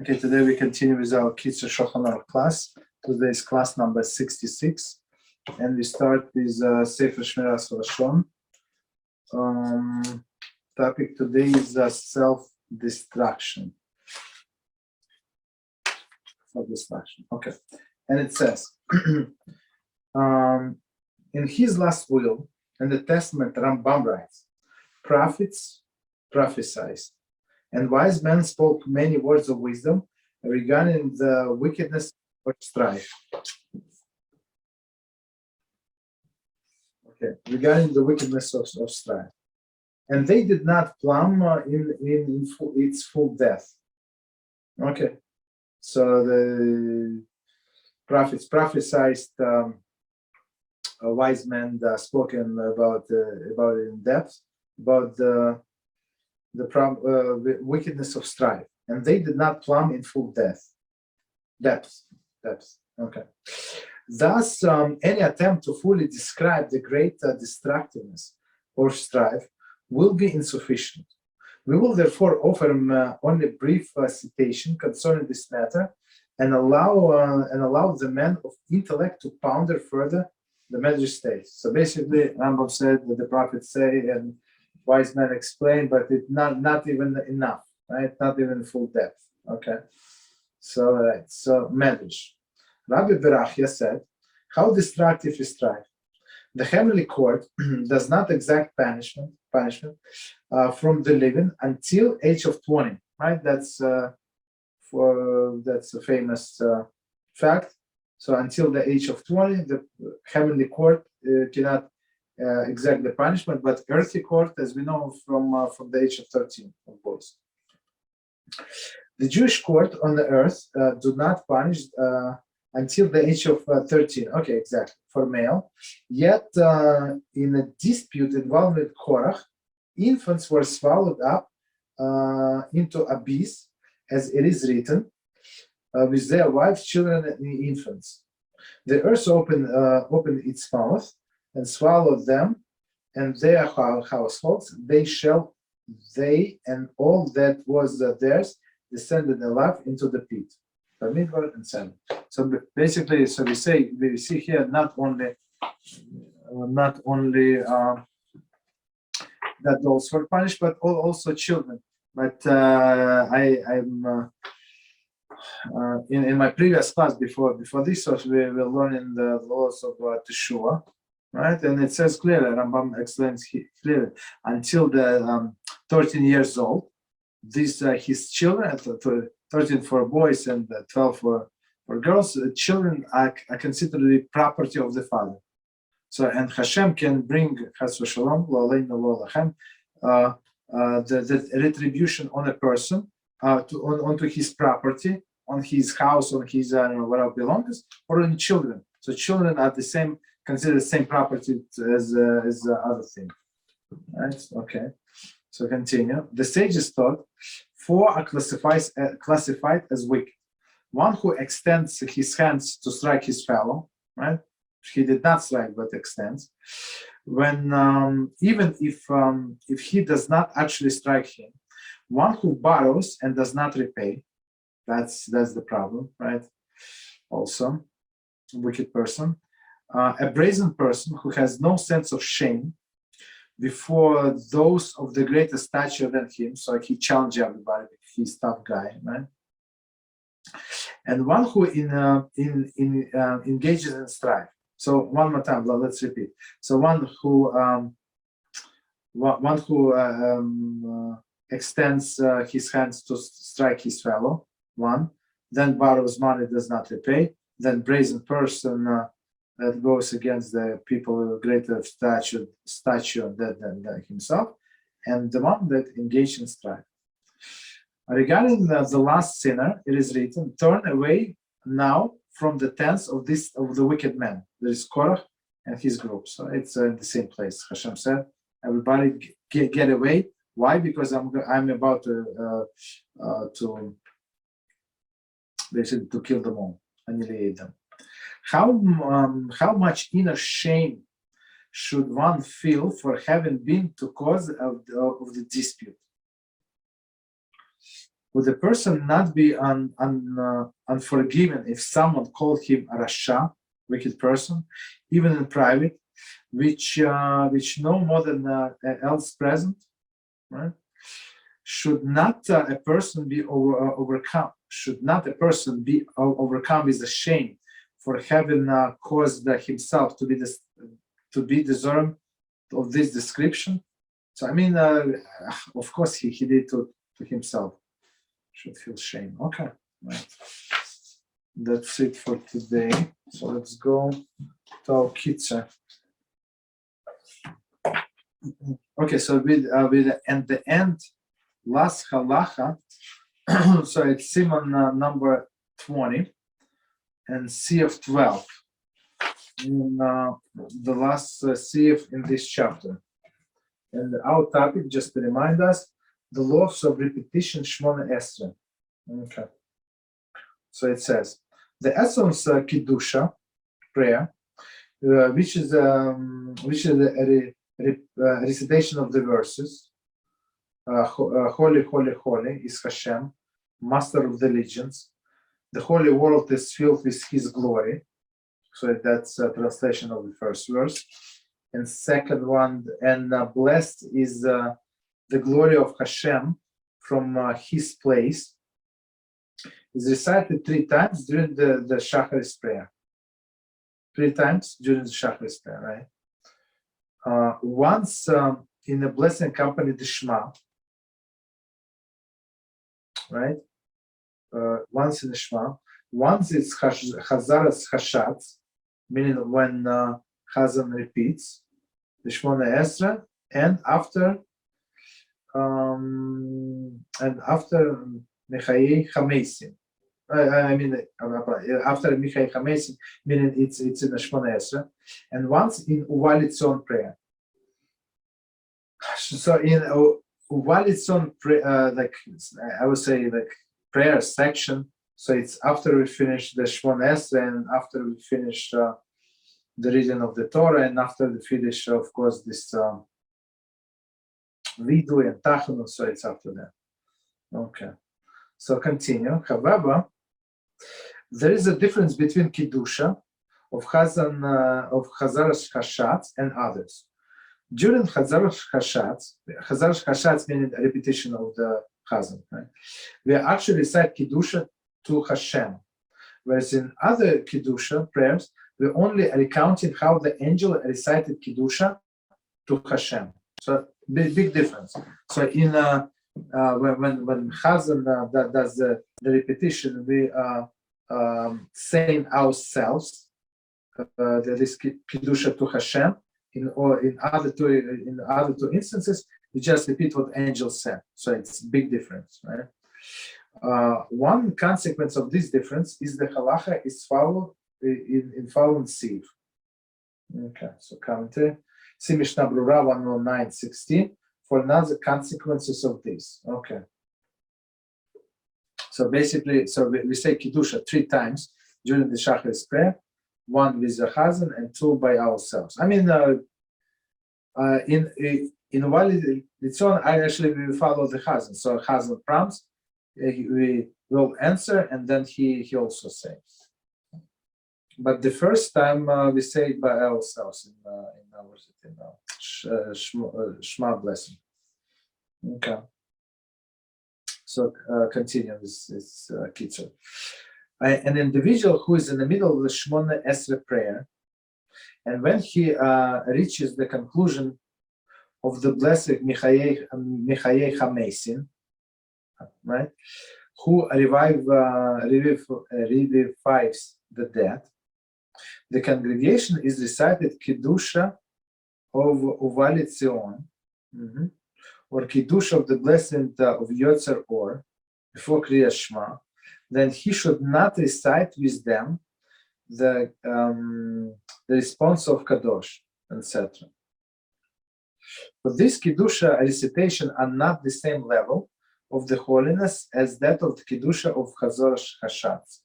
Okay, today we continue with our Kitzur Shulchan Aruch class. Today is class number 66, and we start with Sefer Shmiras Lashon. Topic today is self-destruction. Self-destruction. Okay, and it says, in his last will, in the Testament, Rambam writes, prophets prophesied, and wise men spoke many words of wisdom regarding the wickedness of strife. Okay, regarding the wickedness of strife. And they did not plumb its full depth. Okay, so the prophets prophesied, wise men spoken about in depth, about the wickedness of strife, and they did not plumb in full depth. Okay. Thus, any attempt to fully describe the great destructiveness or strife will be insufficient. We will therefore offer only brief citation concerning this matter, and allow the men of intellect to ponder further the matter state. So basically, Rambam said that the prophets say and wise men explain, but it's not even enough, right? Not even full depth. Okay. So Medrash. Rabbi Berachia said, how destructive is strife? The heavenly court does not exact punishment from the living until age of 20, right? That's a famous fact. So until the age of 20, the heavenly court cannot exact the punishment, but earthly court, as we know, from the age of 13 of boys. The Jewish court on the earth do not punish until the age of 13. Okay, exactly, for male. Yet, in a dispute involving Korach, infants were swallowed up into abyss, as it is written, with their wives, children, and infants. The earth opened its mouth and swallowed them and their households. They and all that was theirs descended alive into the pit. Midbar and 7. So basically, we see here not only that those were punished, but also children. But I'm in my previous class before this, we were learning the laws of TeShuva, right? And it says clearly, Rambam explains clearly, until the 13 years old, these his children, 13 for boys and 12 for girls, children are considered the property of the father. So, and HaShem can bring the retribution on a person, onto his property, on his house, on his whatever belongs, or on children. So children are the same, considered the same property as the other thing. Right? Okay. So continue. The sages thought 4 are classified as wicked. One who extends his hands to strike his fellow, right? He did not strike, but extends. When even if he does not actually strike him, one who borrows and does not repay, that's the problem, right? Also, wicked person. A brazen person who has no sense of shame before those of the greater stature than him, so he challenged everybody, he's a tough guy, right? And one who engages in strife. So one more time, let's repeat. So one who extends his hands to strike his fellow, one, then borrows money, does not repay, then brazen person that goes against the people of greater stature than himself, and the one that engages in strife. Regarding the last sinner, it is written, turn away now from the tents of the wicked man. There is Korach and his group. So it's in the same place. HaShem said, everybody get away. Why? Because I'm about to basically to kill them all, annihilate them. How much inner shame should one feel for having been the cause of the dispute? would the person not be unforgiven if someone called him a rasha, wicked person, even in private, which no more than else present, right? Should not a person be overcome? Should not a person be overcome with the shame for having caused himself to be deserving of this description? So I mean, of course he did to himself. Should feel shame. Okay, right. That's it for today. So let's go to our Kitzur. Okay, so with at the end, last halacha. So it's Simon number 20 and C of 12. In the last CF in this chapter. And our topic, just to remind us, the laws of repetition, Shmona Esra. Okay. So it says, the essence Kiddusha, prayer, which is a recitation of the verses. Holy, holy, holy is HaShem, Master of the Legions. The holy world is filled with His glory. So that's a translation of the first verse. And second one, and blessed is the glory of HaShem from His place. Is recited 3 times during the Shacharis prayer. 3 times during the Shacharis prayer, right? Once in the blessing company, the Shema, right? Once in the Shema. Once it's Chazaras Hashatz, meaning when Chazan repeats the Shmona Esra, and after Mechayei Chamesim. I mean, after Mechayei Chamesim, meaning it's in the Shmona Esra, and once in Uvalitzon prayer. So in Uvalitzon prayer, like I would say, like prayer section. So it's after we finish the Shmona Esra and after we finish the reading of the Torah, and after we finish, of course, this Vidu and TIKKUN, so it's after that. Okay. So continue. However, there is a difference between Kiddusha of Chazaras Hashatz and others. During Chazaras Hashatz meaning a repetition of the Chazan, right? We actually recite Kiddusha to HaShem, whereas in other Kiddusha prayers, we're only recounting how the angel recited Kiddusha to HaShem. So big difference. So in when Chazan does the repetition, we are saying ourselves that is Kiddusha to HaShem. In other two instances, we just repeat what angel said. So it's big difference, right? One consequence of this difference is the halacha is followed in following sieve. Okay, so commentary. See Mishna Brura 109:16 for another consequences of this. Okay. So basically, so we say Kiddusha 3 times during the Shacharis prayer, 1 with the Chazan and 2 by ourselves. I mean, in Valitzon, I actually will follow the Chazan. So Chazan prompts, we will answer, and then he also says. But the first time we say it by ourselves in our Shema blessing. Okay. So continue this Kitzur. An individual who is in the middle of the Shmona Esra prayer, and when he reaches the conclusion of the blessed Mechayei Chamesim, right, who revives the dead, the congregation is recited Kiddusha of Uvalitzion, or Kiddusha of the blessing of Yotzer Or, before Kriya Shema. Then he should not recite with them the response of Kadosh, etc. But this Kiddusha recitation are not the same level of the holiness as that of the Kiddusha of Chazaras Hashatz.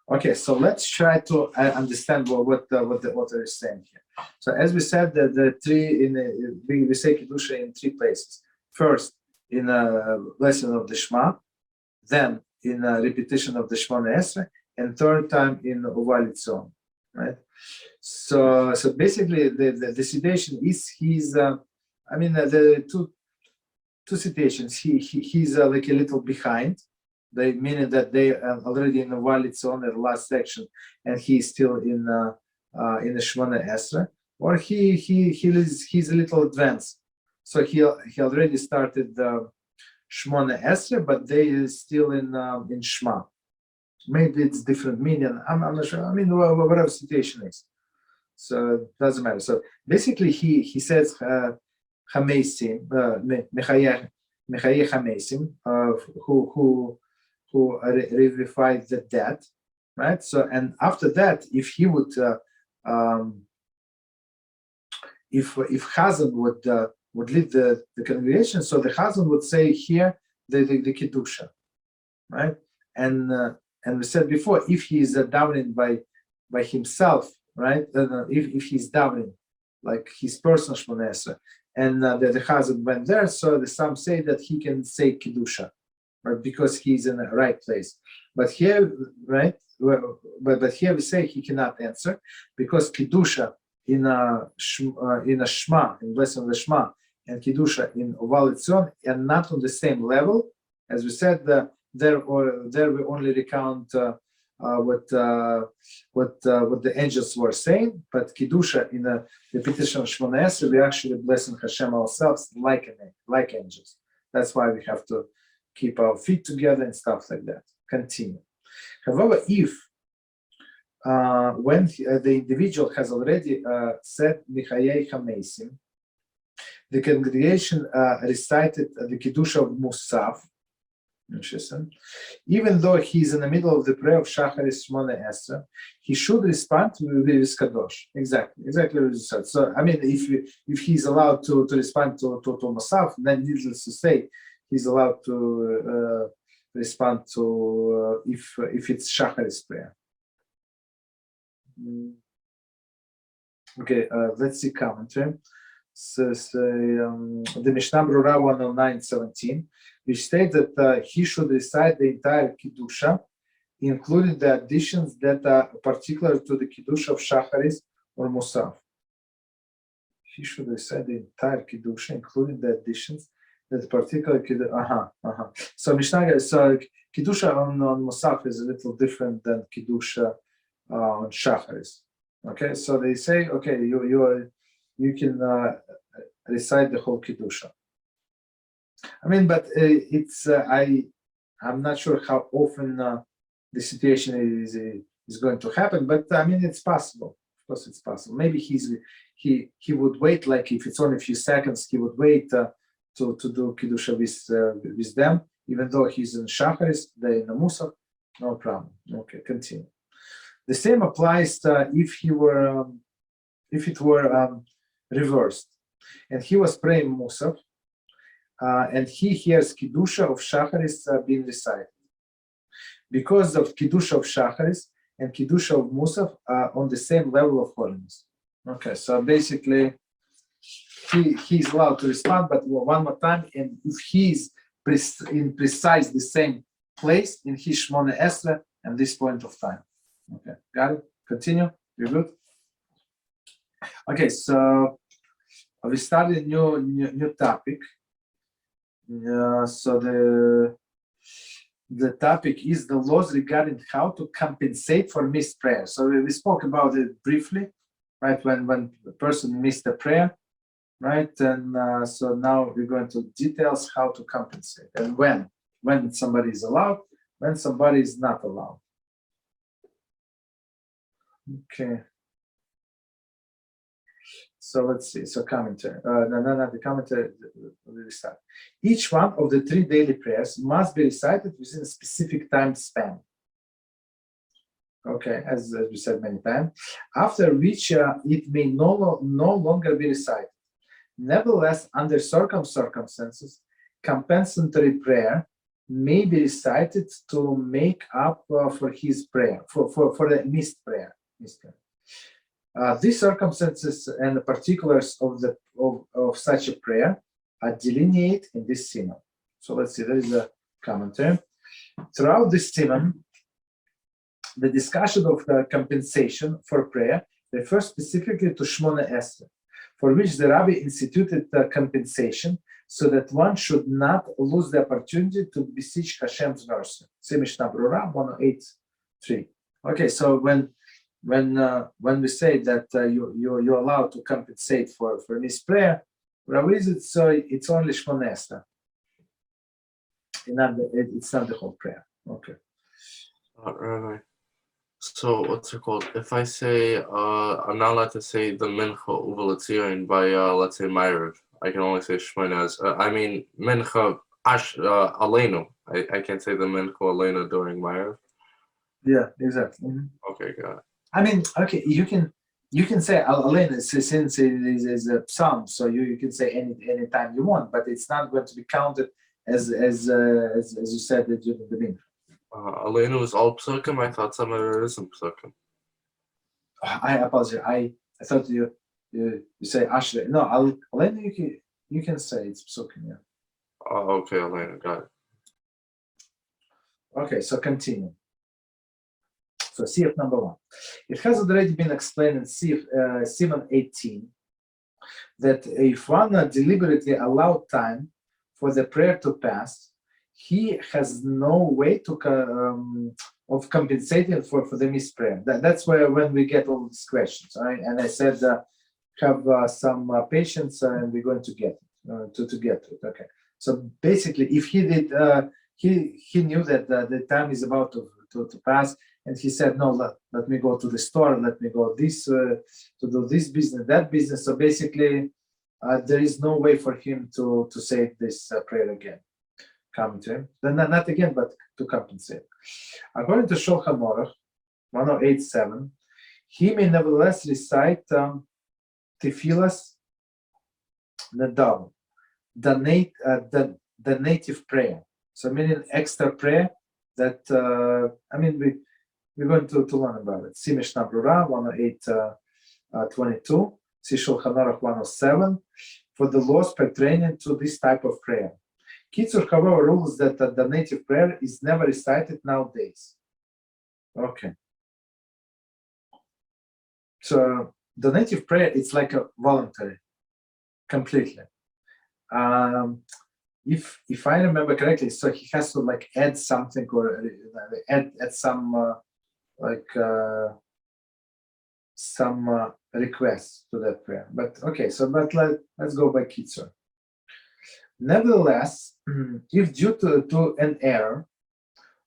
Okay, so let's try to understand what they're saying here. So as we said, we say Kiddusha in 3 places. First, in a lesson of the Shema, then in a repetition of the Shemona Esrei, and third time in Uval Etzion, right? So basically the situation is the two situations. He's like a little behind. They meaning that they are already in Uval Etzion at the last section, and he's still in the Shemona Esrei, or he's a little advanced. So he already started Shemona Esrei, but they is still in Shema. Maybe it's different meaning. I'm not sure. Whatever situation is. So it doesn't matter. So basically, he says Hamesim, Mechayeh Hamesim, who revivified the dead, right? So and after that, if he would, if Chazan would lead the congregation, so the Chazan would say here the Kedusha, right? And we said before, if he is davening by himself, right? If he's davening like his personal Shemona Esrei, and the Chazan went there, so some say that he can say Kedusha, right? Because he's in the right place. But here, right? But here we say he cannot answer because Kedusha in a Shema, in lesson of the Shema, and Kedusha in Uval Etzion are not on the same level. As we said, there we only recount what the angels were saying, but Kedusha in the repetition of Shemona Esrei, we actually blessing HaShem ourselves like angels. That's why we have to keep our feet together and stuff like that. Continue. However, if when the individual has already said Michayei Hamesim, the congregation recited the Kedusha of Musaf, even though he's in the middle of the prayer of Shacharis Shemona Esrei, he should respond with Kadosh. Exactly what you said. So if he's allowed to respond to Musaf, then needless to say, he's allowed to respond to if it's Shacharis prayer. Okay, let's see commentary. So, the Mishnah Brura 109:17, which states that he should recite the entire Kedusha, including the additions that are particular to the Kedusha of Shacharis or Musaf. He should recite the entire Kedusha, including the additions that particular So Mishnah, so Kedusha on Musaf is a little different than Kedusha on Shacharis. Okay, so they say, okay, you can recite the whole Kedusha. But it's I'm not sure how often the situation is going to happen, but it's possible. Of course, it's possible. Maybe he would wait, like if it's only a few seconds, he would wait to do Kedusha with them, even though he's in Shacharis, they're in the Musaf, no problem. Okay, continue. The same applies if it were reversed, and he was praying Musaf, and he hears Kedusha of Shacharis being recited. Because of Kedusha of Shacharis and Kedusha of Musaf are on the same level of holiness. Okay, so basically he's allowed to respond, but one more time, and if he's in precise the same place in his Shemona Esrei at this point of time. Okay, got it? Continue. You're good? Okay, so we started a new topic. So the topic is the laws regarding how to compensate for missed prayer. So we spoke about it briefly, right? When the person missed a prayer, right? And so now we're going to details how to compensate and when somebody is allowed, when somebody is not allowed. Okay. So let's see. So commentary. The commentary. Each one of the 3 daily prayers must be recited within a specific time span. Okay, as we said many times. After which it may no longer be recited. Nevertheless, under circumstances, compensatory prayer may be recited to make up for his prayer, for the missed prayer. These circumstances and the particulars of such a prayer are delineated in this synod. So let's see, there is a commentary. Throughout this simon, the discussion of compensation for prayer refers specifically to Shmona Esrei, for which the Rabbi instituted compensation so that one should not lose the opportunity to beseech Hashem's mercy. See Mishna 108.3. Okay, so when we say that you're allowed to compensate for this prayer, Rabbi is it so it's only Shmona Esrei. It's not the whole prayer. Okay. Rabbi. So what's it called? If I say I'm not allowed to say the Mincha Uvalatzirin by let's say Ma'ariv, I can only say Shmonez. I mean Mincha Aleinu. I can't say the Mincha Aleinu during Ma'ariv. Yeah, exactly. Mm-hmm. Okay, got it. I mean, okay, you can say Aleinu since it is a psalm, so you can say any time you want, but it's not going to be counted as you said during the Mincha. Aleinu is all psukim. I thought some of it isn't psukim. I apologize. I thought you say Ashrei. No, Aleinu you can say it's psukim. Yeah. Oh, okay, Aleinu, got it. Okay, so continue. So CF number 1. It has already been explained in Simon 18 that if one deliberately allowed time for the prayer to pass, he has no way to of compensating for the missed prayer. That's where when we get all these questions, right? And I said have some patience, and we're going to get to get it. Okay. So basically, if he did, he knew that the time is about to pass, and he said, no, let me go to the store, let me go to do this business, that business. So basically, there is no way for him to say this prayer again. Coming to him, then not again, but to compensate. According to Shulchan Aruch 108.7, he may nevertheless recite Tefillas Nadav, the native prayer. So meaning extra prayer that we're going to learn about it. See Mishna 108.22. See Shulchan Aruch 107 for the laws pertaining to this type of prayer. Kitzur, however, rules that the native prayer is never recited nowadays. Okay. So the native prayer, it's like a voluntary, completely. If I remember correctly, so he has to like add something or add some some requests to that prayer. But okay, so let's go by Kitzur. Nevertheless, if due to an error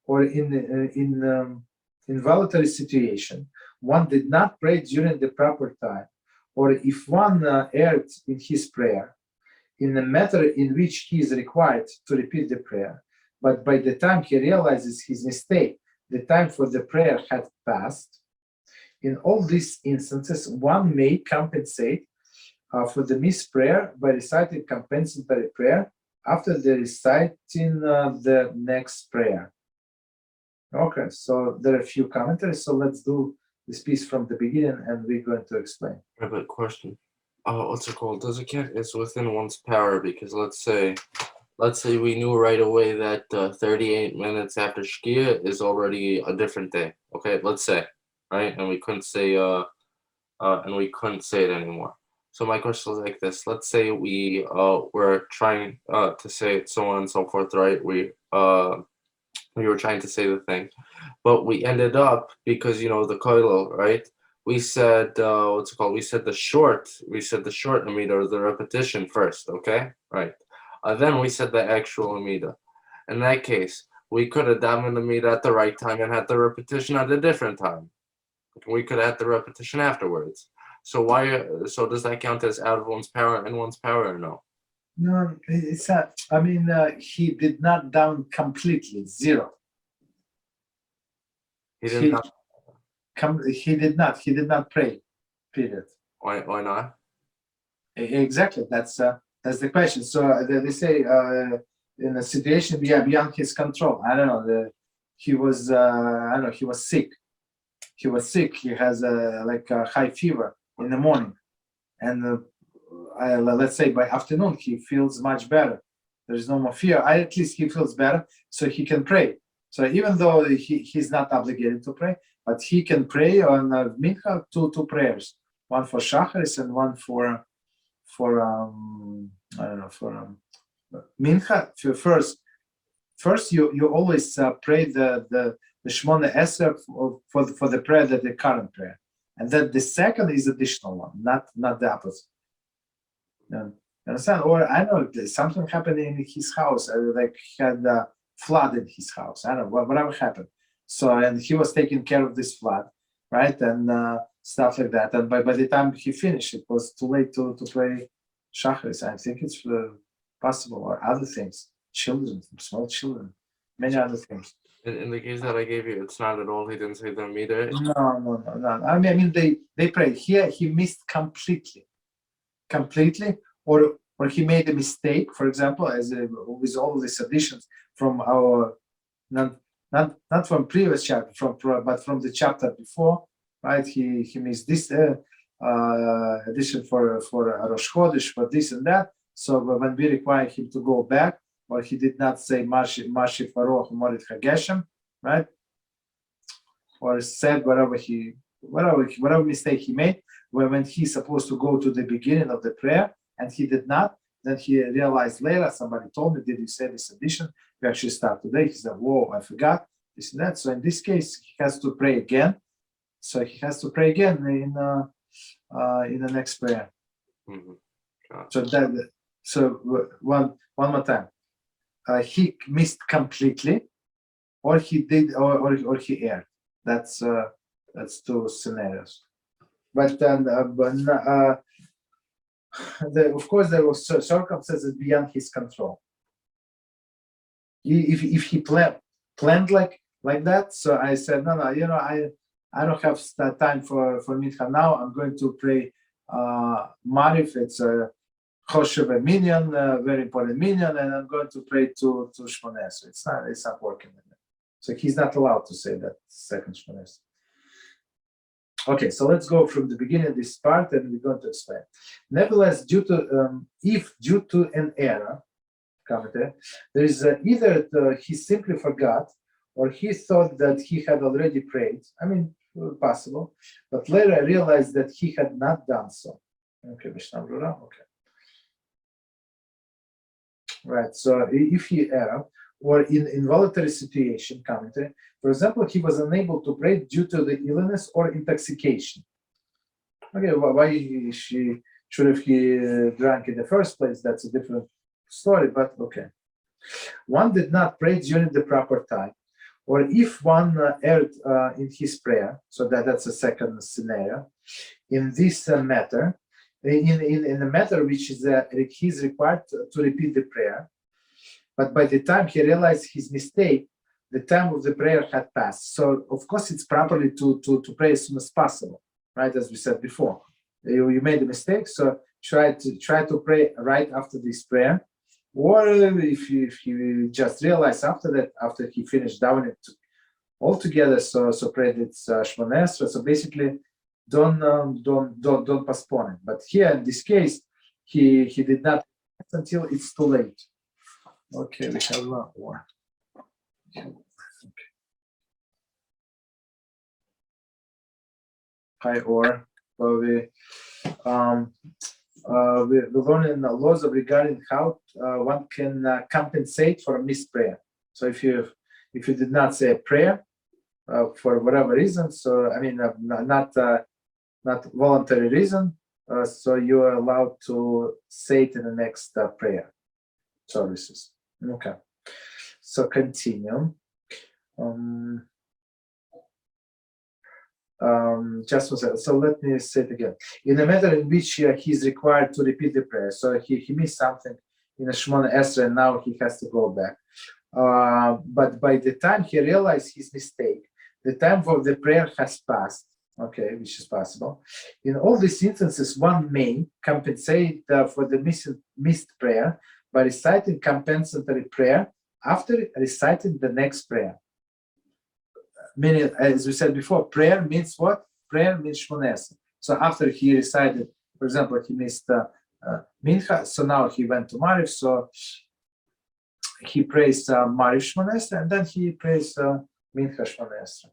or in involuntary situation, one did not pray during the proper time, or if one erred in his prayer, in a matter in which he is required to repeat the prayer, but by the time he realizes his mistake, the time for the prayer had passed, in all these instances, one may compensate for the missed prayer by reciting compensatory prayer after the reciting the next prayer. Okay, so there are a few commentaries. So let's do this piece from the beginning, and we're going to explain. I have a question. What's it called? Does it count? It's within one's power, because let's say we knew right away that 38 minutes after Shkia is already a different day. Okay, let's say, right, and we couldn't say it anymore. So my question is like this: let's say we were trying to say it, so on and so forth, right? We were trying to say the thing, but we ended up, because the koilel, right? We said what's it called? We said the short amida, the repetition first, okay, right? Then we said the actual amida. In that case, we could have done the amida at the right time and had the repetition at a different time. We could have had the repetition afterwards. So why? So does that count as out of one's power and one's power, or no? No, it's not. I mean, he did not down completely, zero. He did not pray. Period. Why not? Exactly. That's the question. So they say in a situation beyond his control. I don't know. He was He was sick. He has a high fever in the morning, and let's say by afternoon he feels much better. There is no more fear. At least he feels better, so he can pray. So even though he's not obligated to pray, but he can pray on Mincha two prayers, one for Shacharis and one for Mincha. First you always pray the Shmona Esrei for the prayer, that the current prayer, and then the second is additional one, not the opposite. You understand? Or I know something happened in his house, like he had a flood in his house. I don't know, whatever happened. So, and he was taking care of this flood, right? And stuff like that. And by the time he finished, it was too late to pray Shacharis. I think it's possible, or other things, children, small children, many other things. In the case that I gave you, it's not at all. He didn't say them either. No. I mean, they prayed. Here he missed completely, or he made a mistake. For example, as with all these additions from our not from previous chapter, but from the chapter before, right? He missed this addition for Rosh Chodesh, for this and that. So when we require him to go back, or he did not say Mashi Faroch Morit Hageshem, right? Or said whatever mistake he made, when he's supposed to go to the beginning of the prayer and he did not, then he realized later, somebody told me, did you say this addition? We actually start today. He said, whoa, I forgot this and that. So in this case, he has to pray again. So he has to pray again in the next prayer. Mm-hmm. So one more time. He missed completely, or he did, or he erred. That's two scenarios. But then, of course, there was circumstances beyond his control. If he planned like that, so I said, no, I don't have time for Mincha now. I'm going to pray Marif. It's a Choshev minyan, very important minyan, and I'm going to pray to Shmoneh Esrei. It's not working. So he's not allowed to say that second Shmoneh Esrei. Okay, so let's go from the beginning of this part, and we're going to explain. Nevertheless, due to an error, there is either he simply forgot, or he thought that he had already prayed. I mean, possible, but later I realized that he had not done so. Okay, Mishna. Okay. Right. So if he erred, or in involuntary situation, commentary, for example, he was unable to pray due to the illness or intoxication. Okay, why should have he drank in the first place? That's a different story, but okay. One did not pray during the proper time, or if one erred in his prayer, so that's a second scenario. In this matter, in a matter which is he's required to repeat the prayer, but by the time he realized his mistake, the time of the prayer had passed. So of course it's properly to pray as soon as possible, right? As we said before, you made a mistake, so try to pray right after this prayer, or if you just realize after he finished down it all together, so pray it's Shmoneh Esrei. So basically, don't postpone it. But here in this case, he did not until it's too late. Okay, we have one more. Hi, or we learn the laws regarding how one can compensate for a missed prayer. So if you did not say a prayer for whatever reason, so I mean not voluntary reason, so you are allowed to say it in the next prayer services. Okay, so continue. Just one second. So let me say it again. In a matter in which he is required to repeat the prayer, so he missed something in a Shmoneh Esrei, and now he has to go back. But by the time he realized his mistake, the time for the prayer has passed. Okay, which is possible. In all these instances, one may compensate for the missed prayer by reciting compensatory prayer after reciting the next prayer. Meaning, as we said before, prayer means what? Prayer means Shmoneh Esrei. So after he recited, for example, he missed Mincha, so now he went to Marif, so he prays Mariv Shmona Esrei, and then he prays Mincha Shmona Esrei.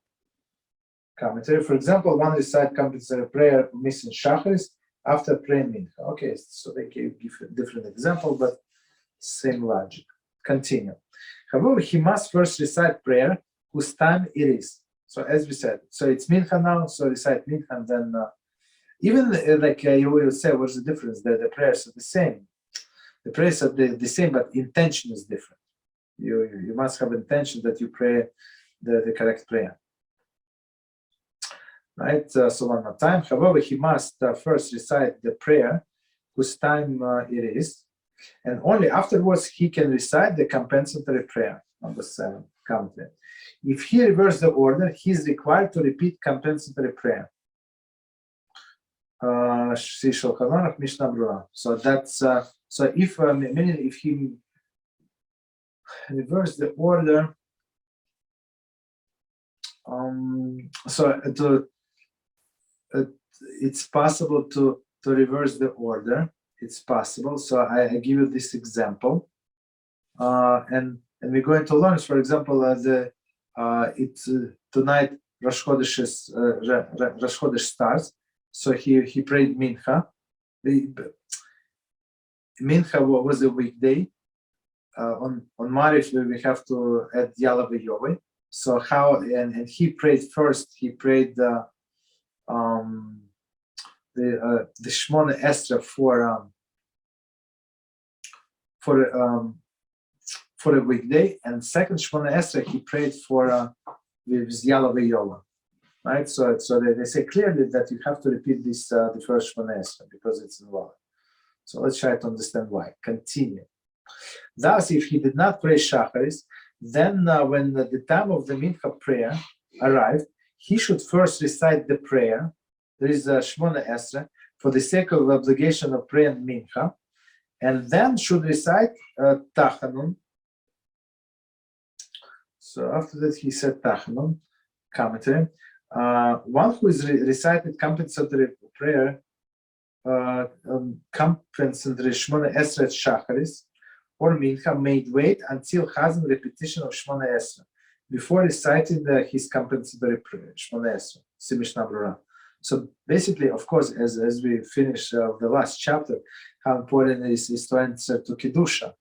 Commentary. For example, one recite compensatory prayer missing Shacharis after praying Mincha. Okay, so they give a different example, but same logic. Continue. However, he must first recite prayer whose time it is. So as we said, so it's Mincha now, so recite Mincha, and then even you will say, what's the difference? The prayers are the same. The prayers are the same, but intention is different. You must have intention that you pray the correct prayer. Right, so one more time. However, he must first recite the prayer whose time it is, and only afterwards he can recite the compensatory prayer. Number 7, commentary. If he reverses the order, he is required to repeat compensatory prayer. See Shulchan Aruch, Mishna. So that's so if meaning if he reverses the order, it's possible to reverse the order. It's possible. So I give you this example, and we're going to learn. For example, it's tonight Rosh Chodesh starts. So he prayed Mincha. Mincha was a weekday. On Mariv we have to add Yala v'Yovei. So how and he prayed first. He prayed the Shmona Esrei for a weekday, and second Shmona Esrei he prayed for with Yala v'Yovei. Right, so they say clearly that you have to repeat this the first Shmona Esrei because it's invalid. So let's try to understand why. Continue. Thus, if he did not pray Shacharis, then when the time of the Mincha prayer arrived, he should first recite the prayer. There is a Shmona Esrei for the sake of obligation of praying Mincha, and then should recite Tachanun. So after that, he said Tachanun. Commentary. One who is recited compensatory prayer, compensatory Shmona Esrei Shacharis or Mincha, may wait until Chazan repetition of Shmona Esrei before reciting his compensatory prayer, Shmona Esrei, see Mishna. So basically, of course, as we finish the last chapter, how important it is to answer to Kedusha,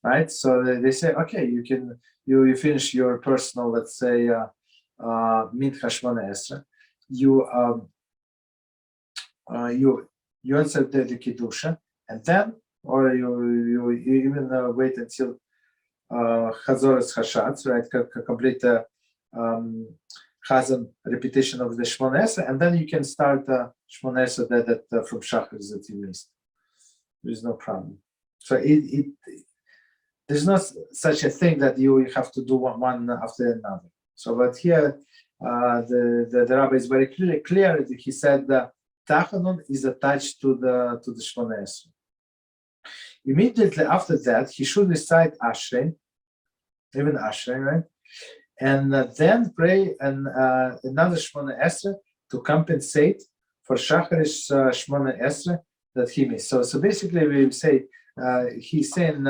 right? So they say, okay, you finish your personal, let's say, Mincha Shmona Esrei, you answer the Kedusha, and then, or you even wait until HaZohar Hashatz, right? Complete Chazan repetition of the Shmona Esrei, and then you can start Shmona Esrei that from Shacharis that you missed. There is no problem. So there's not such a thing that you have to do one after another. So, but here the Rabbi is very clear that he said that Tachanun is attached to the Shmona Esrei. Immediately after that, he should recite Ashrei, even Ashrei, right? And then pray another Shmona Esrei to compensate for Shacharis Shmona Esrei that he missed. So basically, we say he's saying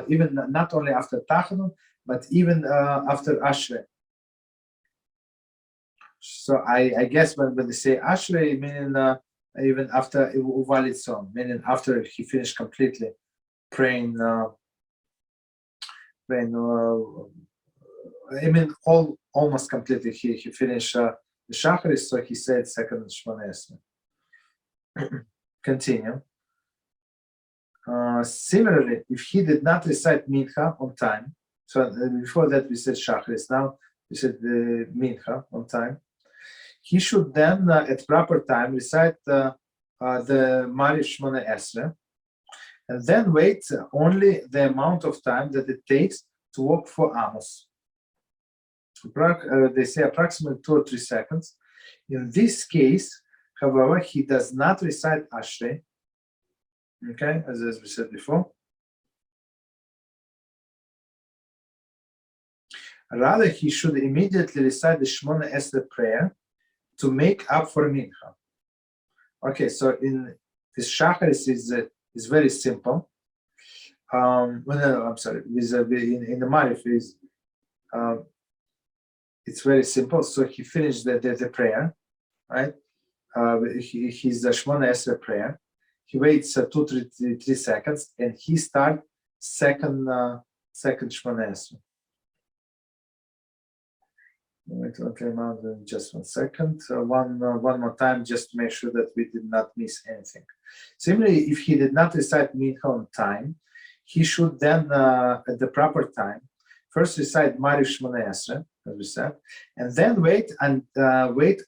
even not only after Tachanun, but even after Ashrei. So I guess when they say Ashrei, meaning even after Uvalid Song, meaning after he finished completely praying, almost completely he finished the Shacharis, so he said second Shmona Esrei. Continue. Similarly, if he did not recite Mincha on time, so before that we said Shacharis, now we said the Mincha on time, he should then at proper time recite the Mariv Shmona Esrei, and then wait only the amount of time that it takes to walk for Amos. They say approximately 2 or 3 seconds. In this case, however, he does not recite Ashrei, okay, as we said before. Rather, he should immediately recite the Shmona Esrei prayer to make up for Mincha. Okay, so in this Shacharis is very simple. I'm sorry, in the Marif is it's very simple. So he finished the prayer, right? His Shmona Esrei prayer. He waits 2-3 seconds, and he starts second Shmona Esrei. Wait, okay, now just 1 second. One more time, just to make sure that we did not miss anything. Similarly, if he did not recite Mincha on time, he should then, at the proper time, first recite Marif Shmona Esrei, as we said, and then wait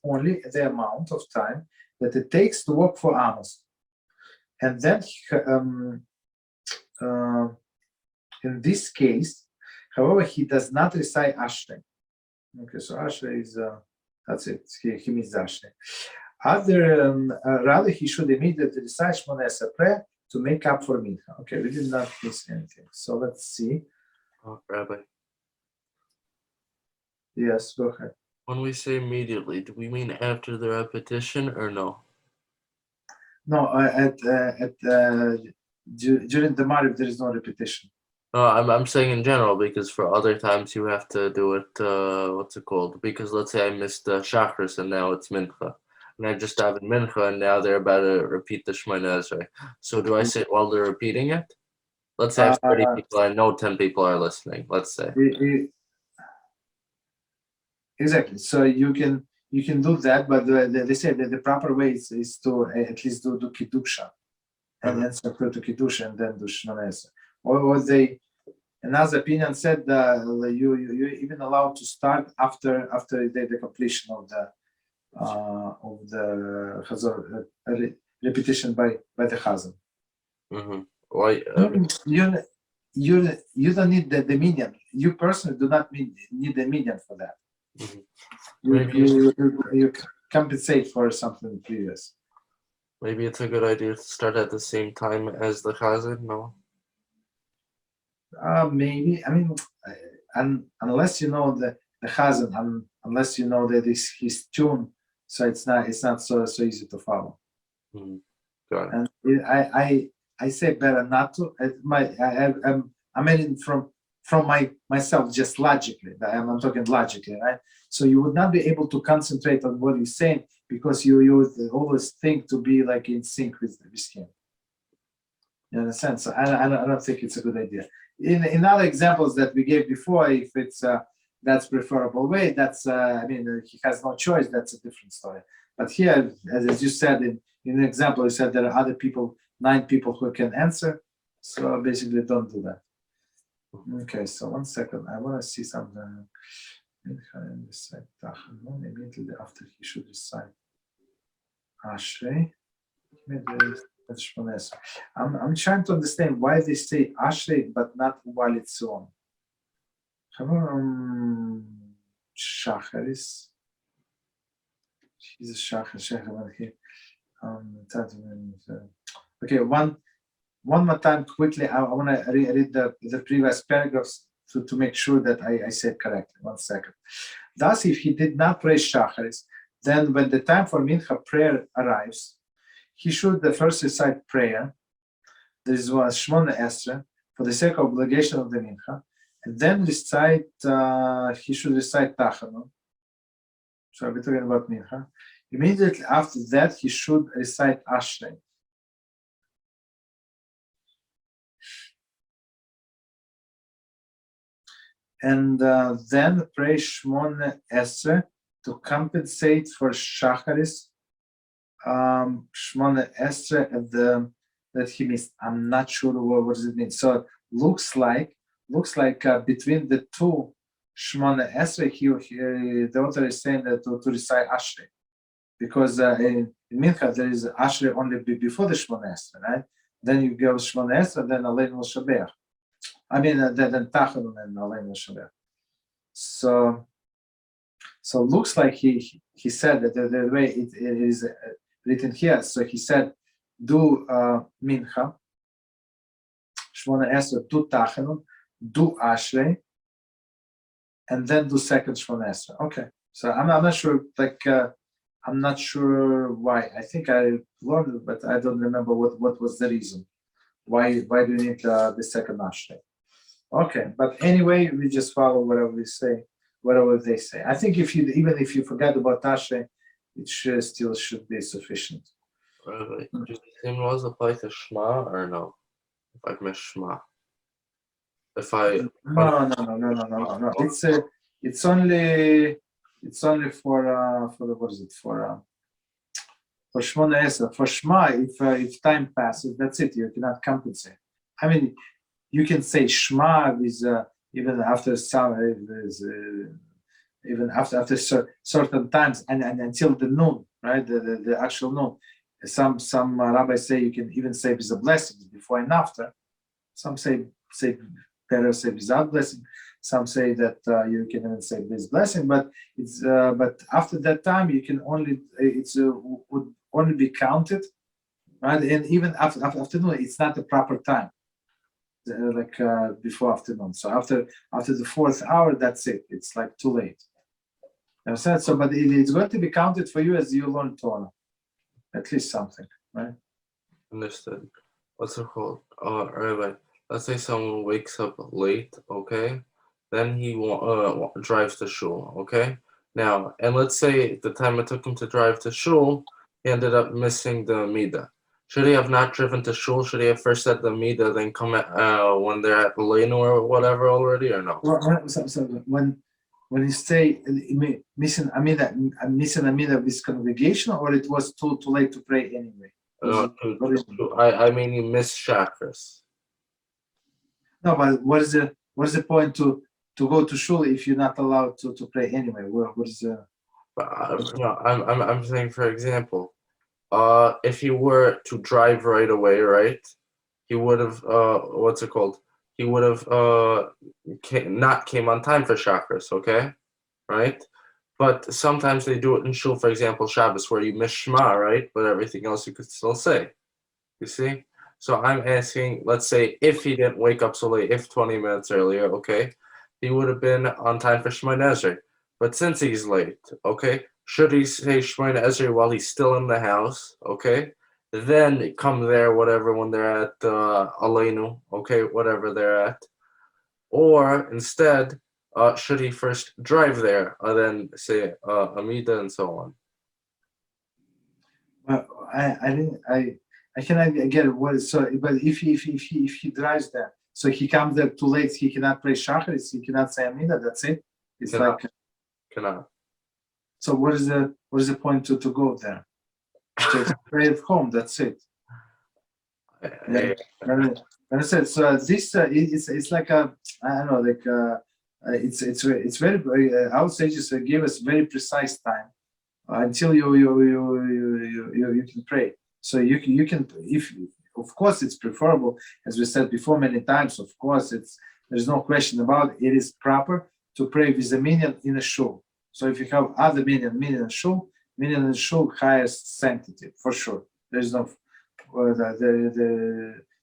only the amount of time that it takes to walk for Amos. And then, in this case, however, he does not recite Ashrei. Okay, so Ashrei is, that's it, he means Ashrei. Rather, he should immediately recite Shmona Esrei prayer to make up for Mincha. Okay, we did not miss anything. So let's see. Oh, Rabbi. Yes, go ahead. When we say immediately, do we mean after the repetition or no? No, during the Marif, there is no repetition. No, I'm saying in general, because for other times you have to do it, what's it called? Because let's say I missed Shachris and now it's Mincha. And I just have Mincha and now they're about to repeat the Shemona Esrei. So do I say it while they're repeating it? Let's say I have 30 people, I know 10 people are listening, let's say. Exactly. So you can do that, but they say that the proper way is to at least do Kiddusha. And then separate to Kiddusha and then do Shemona Esrei. Or they, another opinion said you even allowed to start after the completion of the HaZohar repetition by the Chazan. Why? You don't need the minion. You personally do not need the minion for that. You compensate for something previous. Maybe it's a good idea to start at the same time as the Chazan. No. Maybe. I mean, unless you know the Chazan, unless you know that his tune, so it's not so easy to follow. Got it. And I say better not to. I mean from myself, just logically. I'm talking logically, right? So you would not be able to concentrate on what he's saying because you would always think to be like in sync with him. You understand? So I don't think it's a good idea. In other examples that we gave before, if it's that's preferable way, that's I mean he has no choice. That's a different story. But here, as you said in an example, you said there are other people, 9 people who can answer. So basically, don't do that. Okay, so 1 second. I want to see something. Immediately after he should recite Ashrei. I'm trying to understand why they say Ashrei but not while it's on. Shacharis. He's a Shachar here. Okay, one more time quickly. I want to read the previous paragraphs to make sure that I said correctly. 1 second. Thus, if he did not pray Shacharis, then when the time for Mincha prayer arrives, he should first recite prayer. This was Shmona Esrei for the sake of obligation of the Mincha, and then he should recite TIKKUN. So we're talking about Mincha. Immediately after that, he should recite Ashrei. And then pray Shmona Esrei to compensate for Shacharis. Shmona Esrei that he missed. I'm not sure what does it mean. So it looks like between the two Shmona Esrei, the author is saying that to recite Ashrei, because in Mincha there is Ashrei only before the Shmona Esrei, right? Then you go Shmona Esrei, then Aleinu Shaber. I mean, then TIKKUN and Aleinu Shaber. So looks like he said that the way it is written here. So he said, do Mincha, Shmona Esrei, do TIKKUN, do Ashrei, and then do second Shmona Esrei. Okay. So I'm not sure. I'm not sure why. I think I learned it, but I don't remember what was the reason. Why do you need the second Ashrei? Okay, but anyway, we just follow whatever they say. I think even if you forget about Ashrei, it still should be sufficient. Really? Do the same laws apply to Shema or no? If I miss Shema, if I no. It's only for the what is it for Shmona Esrei. For Shema, if time passes, that's it. You cannot compensate. I mean, you can say Shema with even after some even after certain times and until the noon, right? The actual noon. Some rabbis say you can even say with the blessings before and after. Some say better say without blessing. Some say that you can even say with blessing, but it's but after that time you can only would only be counted, right? And even after afternoon, it's not the proper time, like before afternoon. So after the fourth hour, that's it. It's like too late. You understand? So, but it's going to be counted for you as you learn Torah, at least something, right? Understood. What's it called? Rabbi, let's say someone wakes up late, okay? Then he drives to shul, okay? Now, and let's say the time it took him to drive to shul, he ended up missing the midah. Should he have not driven to shul? Should he have first said the midah, then come at, when they're at the lane or whatever already, or no? So when you say missing Amida with congregation, or it was too late to pray anyway? I mean, you missed Shacharis. No, but what is the point to go to shul if you're not allowed to pray anyway? What is the? No, I'm saying, for example, if he were to drive right away, right, he would have what's it called? He would have not came on time for Shacharis, okay, right? But sometimes they do it in shul, for example, Shabbos, where you miss Shema, right? But everything else you could still say. You see? So I'm asking, let's say, if he didn't wake up so late, if 20 minutes earlier, okay, he would have been on time for Shemoneh Esrei. But since he's late, okay, should he say Shemoneh Esrei while he's still in the house, okay? Then come there, whatever, when they're at Aleinu, okay, whatever they're at. Or instead, should he first drive there, then say Amida and so on? Well, I cannot get what is so. But if he drives there, so he comes there too late, he cannot pray Shacharis, he cannot say Amida. That's it. It's cannot. So what is the point to go there? Just pray at home. That's it. And I said so. This it's like a I don't know like it's very I would say just give us very precise time until you can pray. So you can if of course it's preferable, as we said before many times. Of course there's no question about it. It is proper to pray with a minyan in a shul. So if you have other minyan in shul, highest sanctity for sure. There's no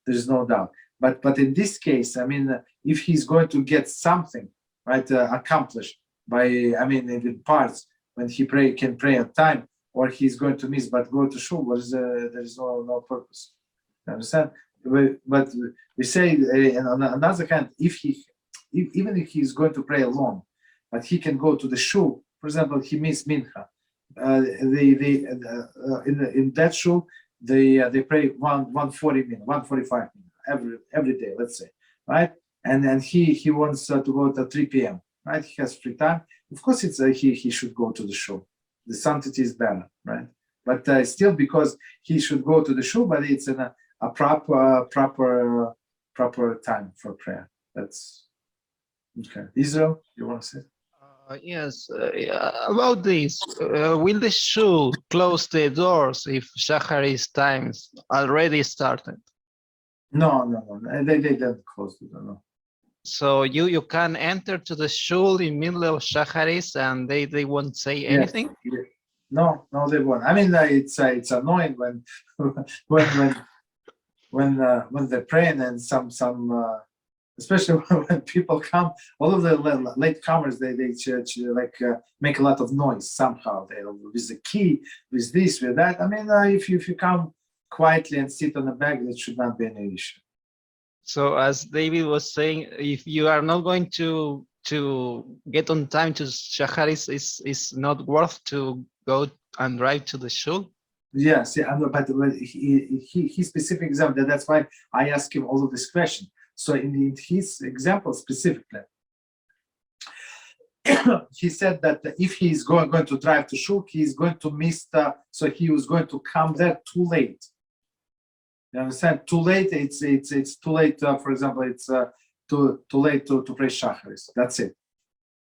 there's no doubt. But in this case, I mean, if he's going to get something right accomplished by in parts when he can pray on time, or he's going to miss but go to shul, there is no purpose. You understand? But we say, and on the other hand, even if he's going to pray alone, but he can go to the shul. For example, he missed mincha. In that shul, they pray 140 minutes, 145 minutes every day, let's say, right? And he wants to go at 3 p.m. Right? He has free time. Of course, it's he should go to the shul. The sanctity is better, right? But still, because he should go to the shul, but it's in a proper time for prayer. That's okay. Israel, you want to say? Yes, about this, will the shul close the doors if Shacharis times already started? No, they don't close the door. No. So you can enter to the shul in middle of Shacharis and they won't say anything? Yes. No, they won't. I mean, it's annoying when they're praying and some especially when people come, all of the latecomers, they make a lot of noise somehow. They with the key, with this, with that. I mean, if you come quietly and sit on the back, that should not be an issue. So as David was saying, if you are not going to get on time to Shachar, is not worth to go and drive to the shul. Yes, yeah, I know, but he specific example. That's why I asked him all of this question. So in his example specifically, he said that if he is going to drive to shul, he is going to miss the. So he was going to come there too late. You understand? Too late. It's too late. For example, it's too late to pray shacharis. That's it.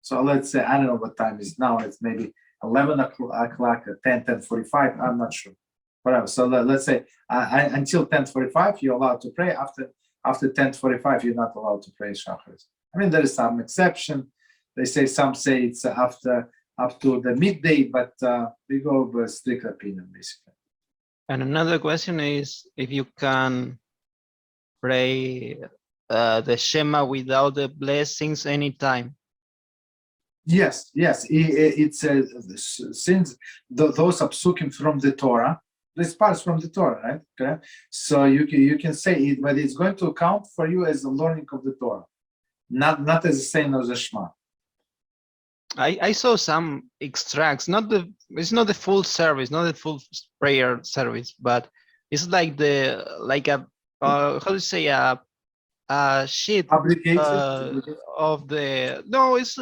So let's say I don't know what time is now. It's maybe 11 o'clock, 10:45. I'm not sure. Whatever. So let's say until 10:45 you're allowed to pray. After 10:45 you're not allowed to pray shacharis. I mean there is some exception. They say some say it's after up to the midday, but we go with a strict opinion basically. And another question is if you can pray the Shema without the blessings anytime. Yes, it's since those are psukim from the Torah, this parts from the Torah, right? Okay, so you can say it, but it's going to count for you as the learning of the Torah, not as the same as the Shema. I saw some extracts, it's not the full service, not the full prayer service, but it's like a how do you say a sheet of the it's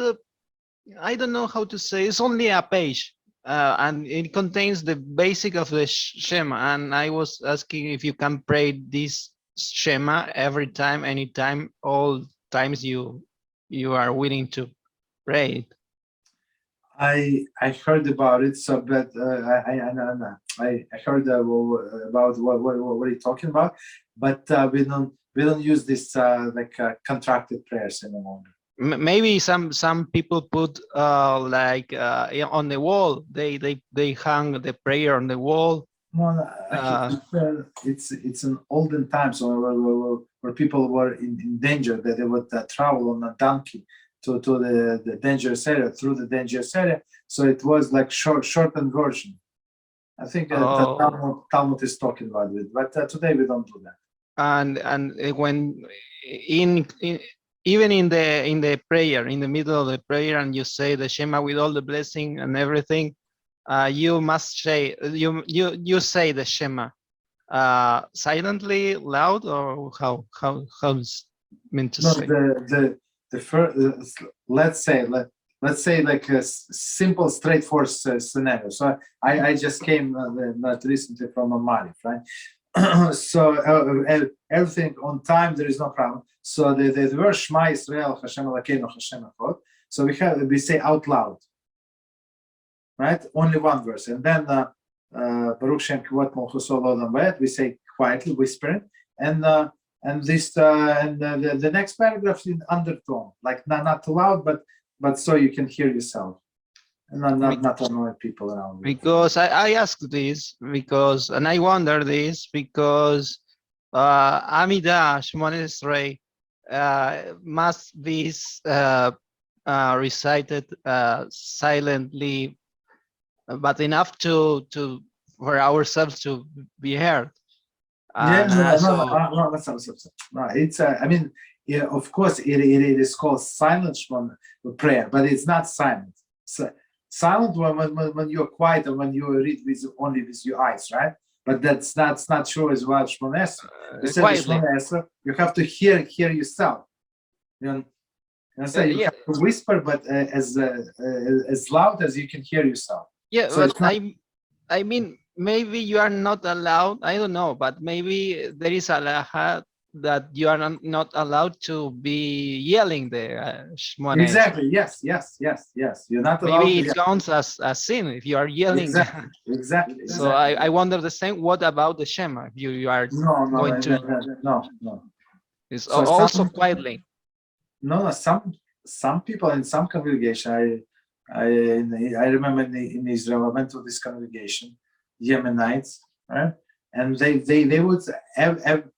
I don't know how to say, it's only a page and it contains the basic of the Shema, and I was asking if you can pray this Shema every time, anytime, all times you are willing to pray it. I heard about it, so but I heard about what are you talking about, but we don't use this contracted prayers anymore. Maybe some people put on the wall, they hang the prayer on the wall. No, it's an olden times where people were in danger, that they would travel on a donkey to the dangerous area, through the dangerous area. So it was like shortened version. I think the Talmud is talking about it, but today we don't do that. And when even in the prayer, in the middle of the prayer, and you say the Shema with all the blessing and everything, you must say you say the Shema silently, loud, or how's meant to say? The first, let's say like a simple, straightforward scenario. So I just came not recently from a Mali, right? So everything on time, there is no problem. So the verse Shema Yisrael HaShem Elokeinu HaShem Echad. So we say out loud, right? Only one verse, and then Baruch Shem Kivot Malchuso L'Olam Va'ed, we say quietly, whispering, and this the next paragraph in undertone, like not too loud, but so you can hear yourself and not annoy people around. Because I asked this because, and I wonder this because Amidah Shemona Esrei must be recited silently, but enough to for ourselves to be heard. No, it's I mean, yeah, of course it is called silent prayer, but it's not silent. So, silent when you're quiet and when you read only with your eyes, right? But that's not true as well. Shemona Esrei, you have to hear yourself. You know, you have to whisper, but as loud as you can hear yourself. Yeah, so but I mean, maybe you are not allowed, I don't know, but maybe there is a law that you are not allowed to be yelling the Shemona. Exactly, yes. You're not allowed. Maybe it counts as a sin if you are yelling. Exactly. So I wonder the same, what about the Shema? If you are going to... No. It's so also quietly. No, some people in some congregation, I remember in Israel, I went to this congregation, Yemenites, right? And they would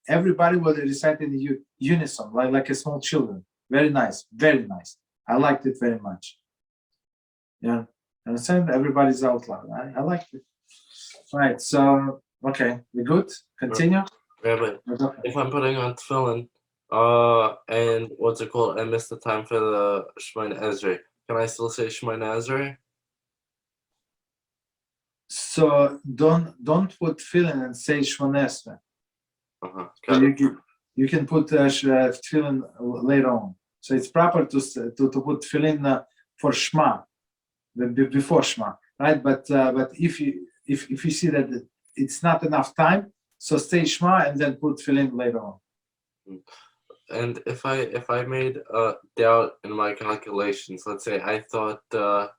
everybody would recite in unison, like a small children. Very nice. I liked it very much. Yeah, understand? Everybody's out loud. I liked it. Right. So okay, we good? Continue. Rabbi, if I'm putting on tefillin, And what's it called? I missed the time for the Shemona Esrei. Can I still say Shemona Esrei? So don't put tefillin and say Shemona Esrei. Uh-huh. So you can put tefillin later on. So it's proper to put tefillin for Shema, before Shema, right? But if you see that it's not enough time, so say Shema and then put tefillin later on. And if I made a doubt in my calculations, let's say I thought to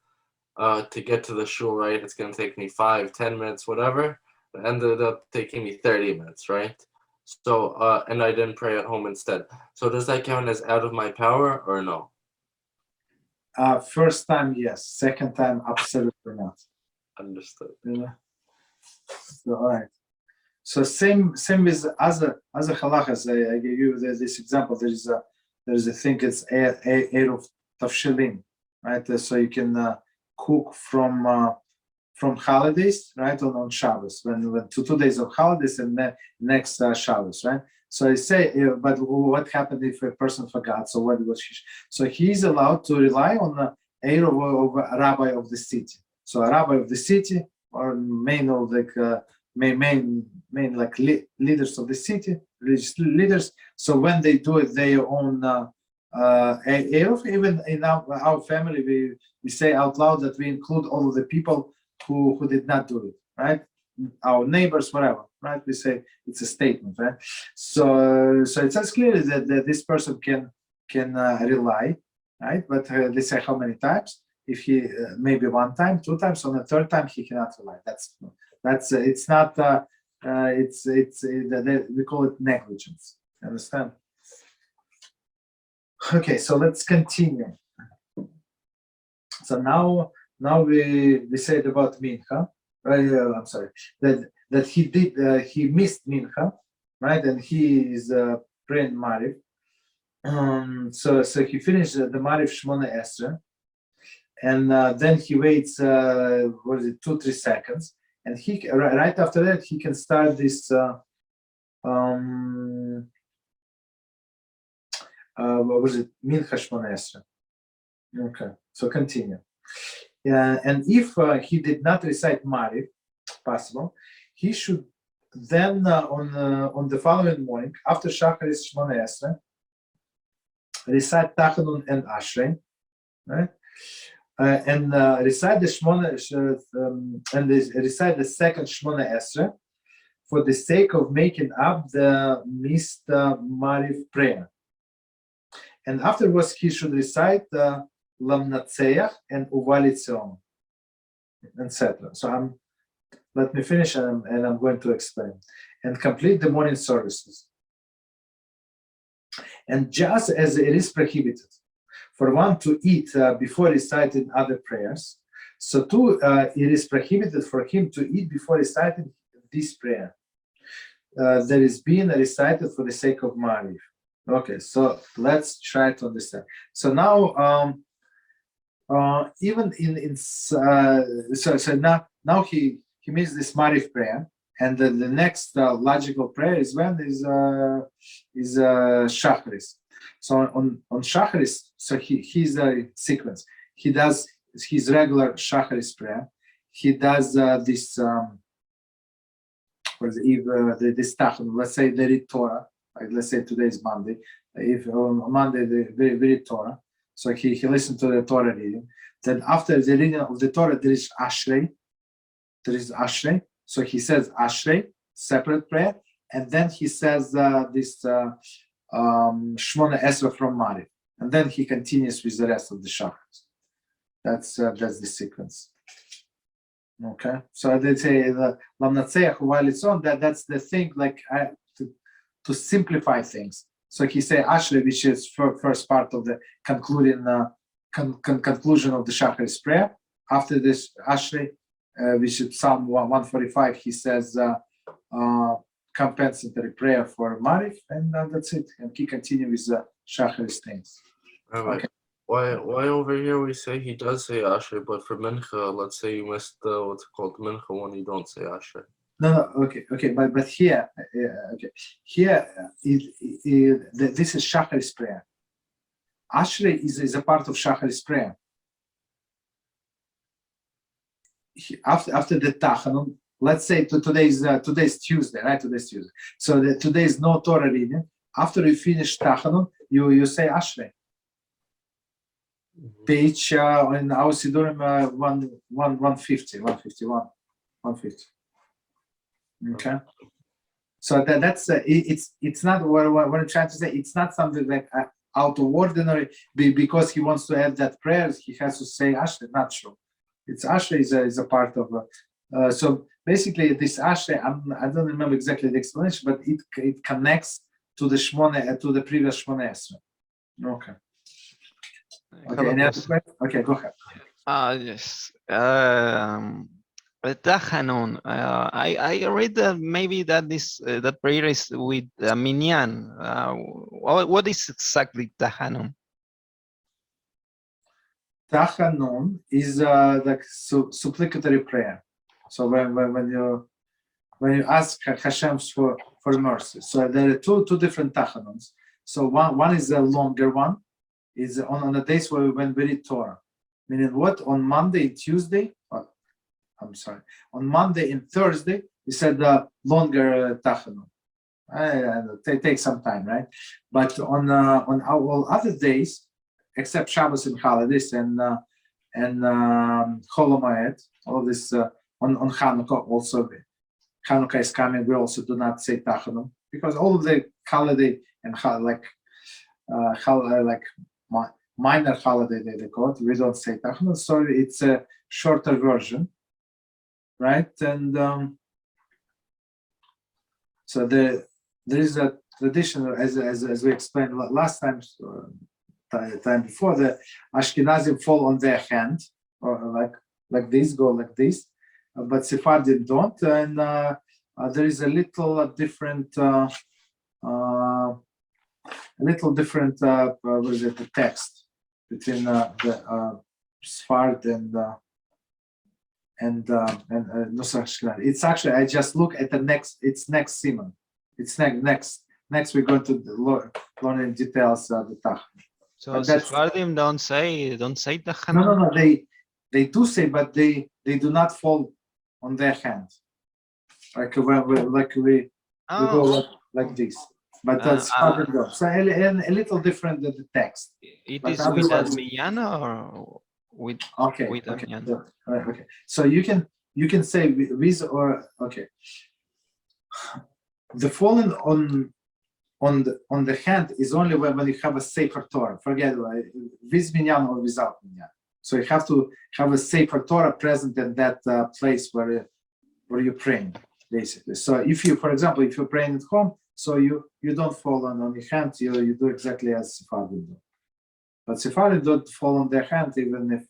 get to the shul, right, it's gonna take me 5-10 minutes, whatever. It ended up taking me 30 minutes, right? So and I didn't pray at home instead. So does that count as out of my power or no? First time, yes. Second time, absolutely not. Understood. Yeah. So, all right. So same with other halachas. I gave you this example. There is a thing. It's Eruv Tavshelim, right? So you can cook from holidays, right? On Shabbos, when 2 days of holidays and then next Shabbos, right? So I say, but what happened if a person forgot? So what was he? So he's allowed to rely on the Eruv of a rabbi of the city. So a rabbi of the city or main leaders of the city, religious leaders. So when they do it, their own Eruv. Even in our family, we say out loud that we include all of the people who did not do it, right? Our neighbors, whatever, right? We say it's a statement, right? So it says clearly that this person can rely, right? But they say how many times? If he maybe 1 time, 2 times, on the 3rd time he cannot rely. That's it's not. We call it negligence. Understand? Okay, so let's continue. So now we said about mincha. I'm sorry that he missed mincha, right? And he is praying mariv. So he finished the mariv Shmona Esrei, and then he waits 2-3 seconds, and he right after that he can start this what was it, mincha Shmona Esrei. Okay, so continue. And if he did not recite mariv, possible, he should then on the following morning after Shacharis Shmona Esrei recite TIKKUN and Ashrei, right? And recite the recite the second Shmona Esrei for the sake of making up the missed mariv prayer. And afterwards he should recite Lamnatseach and Uvalitzion, etc. So let me finish and I'm going to explain. And complete the morning services. And just as it is prohibited for one to eat before reciting other prayers, so too it is prohibited for him to eat before reciting this prayer that is being recited for the sake of mariv. Okay, so let's try to understand. So now even now he makes this mariv prayer, and the next logical prayer is when is shacharis. So on shacharis, so he's a sequence. He does his regular shacharis prayer. He does this this TIKKUN. Let's say they read Torah. Like let's say today is Monday. If on Monday they read Torah, so he listened to the Torah reading. Then after the reading of the Torah, there is Ashrei. So he says Ashrei, separate prayer, and then he says this Shmona Esrei from Mariv, and then he continues with the rest of the chakras. That's the sequence. Okay, so they say the Lamnatseach while it's on that's the thing, like to simplify things. So he say Ashrei, which is first part of the conclusion of the Shacharis prayer. After this Ashrei, which is Psalm 145, he says compensatory prayer for Mariv, and that's it. And he continues with the Shacharis things. Okay. Why over here we say he does say Ashrei, but for Mincha, let's say you missed what's it called Mincha one, you don't say Ashrei. Okay, but here, this is Shacharis prayer. Ashrei is a part of Shacharis prayer. After the Tachanun, let's say today's Tuesday, right? Today's Tuesday. So today is no Torah reading. After you finish Tachanun, you say Ashrei. Page in our Sidurim 150, 151, 150. Okay. So that's it's not what I'm trying to say. It's not something like out of ordinary because he wants to add that prayer. He has to say Ashrei. Not true. It's Ashrei is a part of. So basically, this Ashrei, I don't remember exactly the explanation, but it connects to the Shmone to the previous Shmone Esrei. Okay. Okay. Any other question? Okay, go ahead. Yes. Tachanun. I read that maybe that prayer is with minyan. What is exactly Tachanun? Tachanun is like supplicatory prayer. So when you ask HaShem for mercy, so there are two different Tachanuns. So one is a longer one, is on the days when we read Torah, meaning what on Monday and Tuesday. On Monday and Thursday, we said the longer Tachanun. It takes some time, right? But on all other days, except Shabbos and holidays and Chol Hamoed, all this on Hanukkah also. Hanukkah is coming. We also do not say Tachanun because all of the holiday and minor holiday they call it. We don't say Tachanun, so it's a shorter version. Right, and so there is a tradition, as we explained last time before, the Ashkenazim fall on their hand, or like this, go like this, but Sephardim don't, and there is a little different, what is it, the text between the Sfard and it's actually, I just look at the next, it's next Simon. It's next we're going to learn in details the Tachanun. So Sephardim don't say Tachanun? No, they do say, but they do not fall on their hand. Like we go like this. But that's so a little different than the text. It is with a minyan or with minyan? Okay. So you can say with or okay. The falling on the hand is only when you have a Sefer Torah. Forget with minyan or without minyan. So you have to have a Sefer Torah present in that place where you're praying, basically. So if you, for example, if you're praying at home, so you don't fall on your hand, you do exactly as Sephardim do. But Sephardim don't fall on their hand even if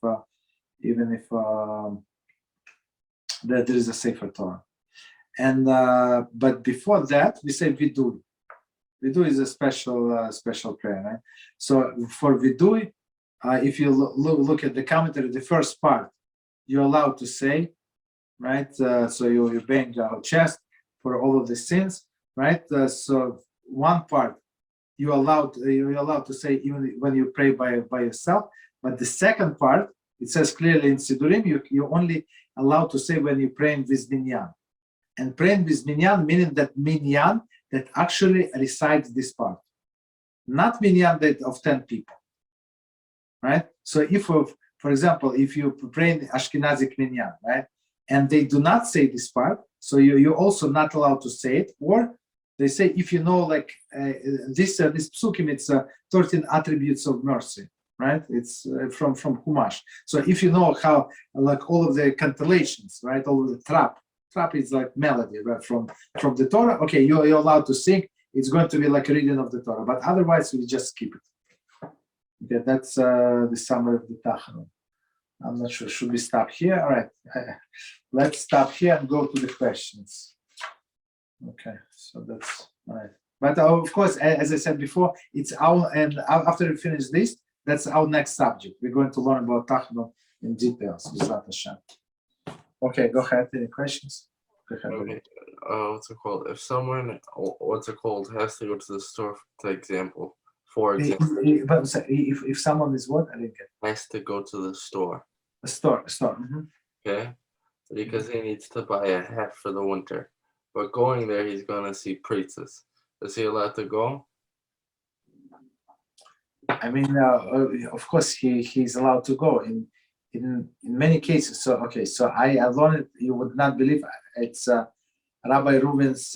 there is a Sefer Torah. And but before that we say Vidui. Vidui is a special prayer, right? So for Vidui, if you look at the commentary, the first part you're allowed to say, right? So you bang our chest for all of the sins, right? So one part you're allowed to say even when you pray by yourself, but the second part it says clearly in Sidurim you're only allowed to say when you're praying with minyan. And praying with minyan meaning that minyan that actually recites this part, not minyan that of 10 people, right? So if, for example, if you pray in Ashkenazic minyan, right, and they do not say this part, so you're also not allowed to say it, or they say if you know like this psukim, it's 13 attributes of mercy, right? It's from Humash. So if you know how like all of the cantillations, right, all of the trap is like melody, right, from the Torah. Okay, you're allowed to sing. It's going to be like a reading of the Torah, but otherwise we just skip it. Okay, that's the summary of the Tachanun. I'm not sure. Should we stop here? All right, let's stop here and go to the questions. Okay, so that's all right. But of course, as I said before, it's our, and after we finish this, that's our next subject. We're going to learn about Tachanun in details. BeEzrat HaShem. Okay, go ahead. Any questions? Go ahead. Okay. what's it called? If someone, what's it called, has to go to the store, for example, But if someone is what? I didn't get. has to go to the store, A store. Mhm. okay? Because he needs to buy a hat for the winter. But going there, he's gonna see pretzels. Is he allowed to go? I mean, of course, he's allowed to go in many cases. So okay, so I learned it. You would not believe it's Rabbi Reuven's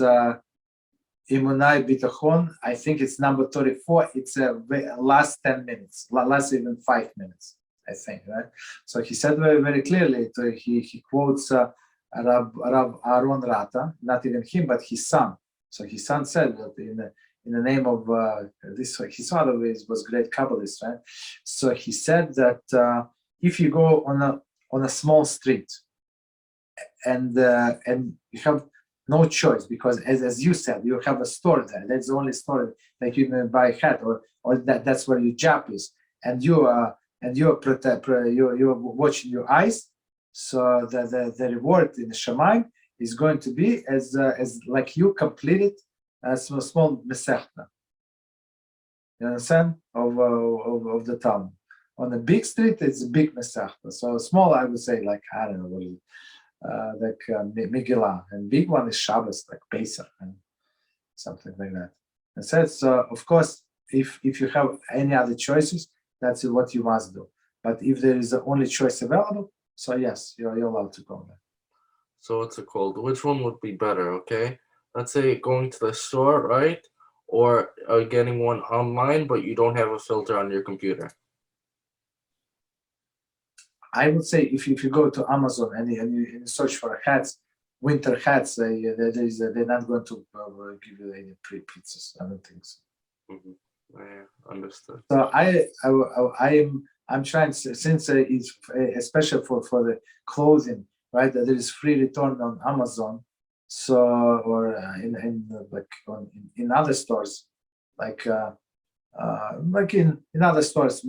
Imunai Bitachon. I think it's number 34. It's last 10 minutes, last even 5 minutes. I think, right? So he said very, very clearly. He quotes Rab Aaron Rata, not even him, but his son. So his son said that in the name of this, his father was great Kabbalist, right? So he said that if you go on a small street and you have no choice, because as you said, you have a store there. That's the only store that you can buy a hat, or that's where your job is, and you're watching your eyes. So the reward in the Shamayim is going to be as like you completed a small mesechta. You understand? Of the Talmud. On the big street, it's a big mesechta. So small, I would say, like, I don't know what it is. Like Megillah, and big one is Shabbos, like Pesach and something like that. And says, of course, if you have any other choices, that's what you must do. But if there is the only choice available, so yes, you're allowed to go there. So what's it called? Which one would be better? Okay, let's say going to the store, right? Or getting one online, but you don't have a filter on your computer. I would say if you go to Amazon and you search for hats, winter hats, they're not going to give you any pre-pizzas. I don't think so. Mm-hmm. Yeah, understood. So I'm trying to, since it's especially for the clothing, right? That there is free return on Amazon, so or in other stores, like in other stores,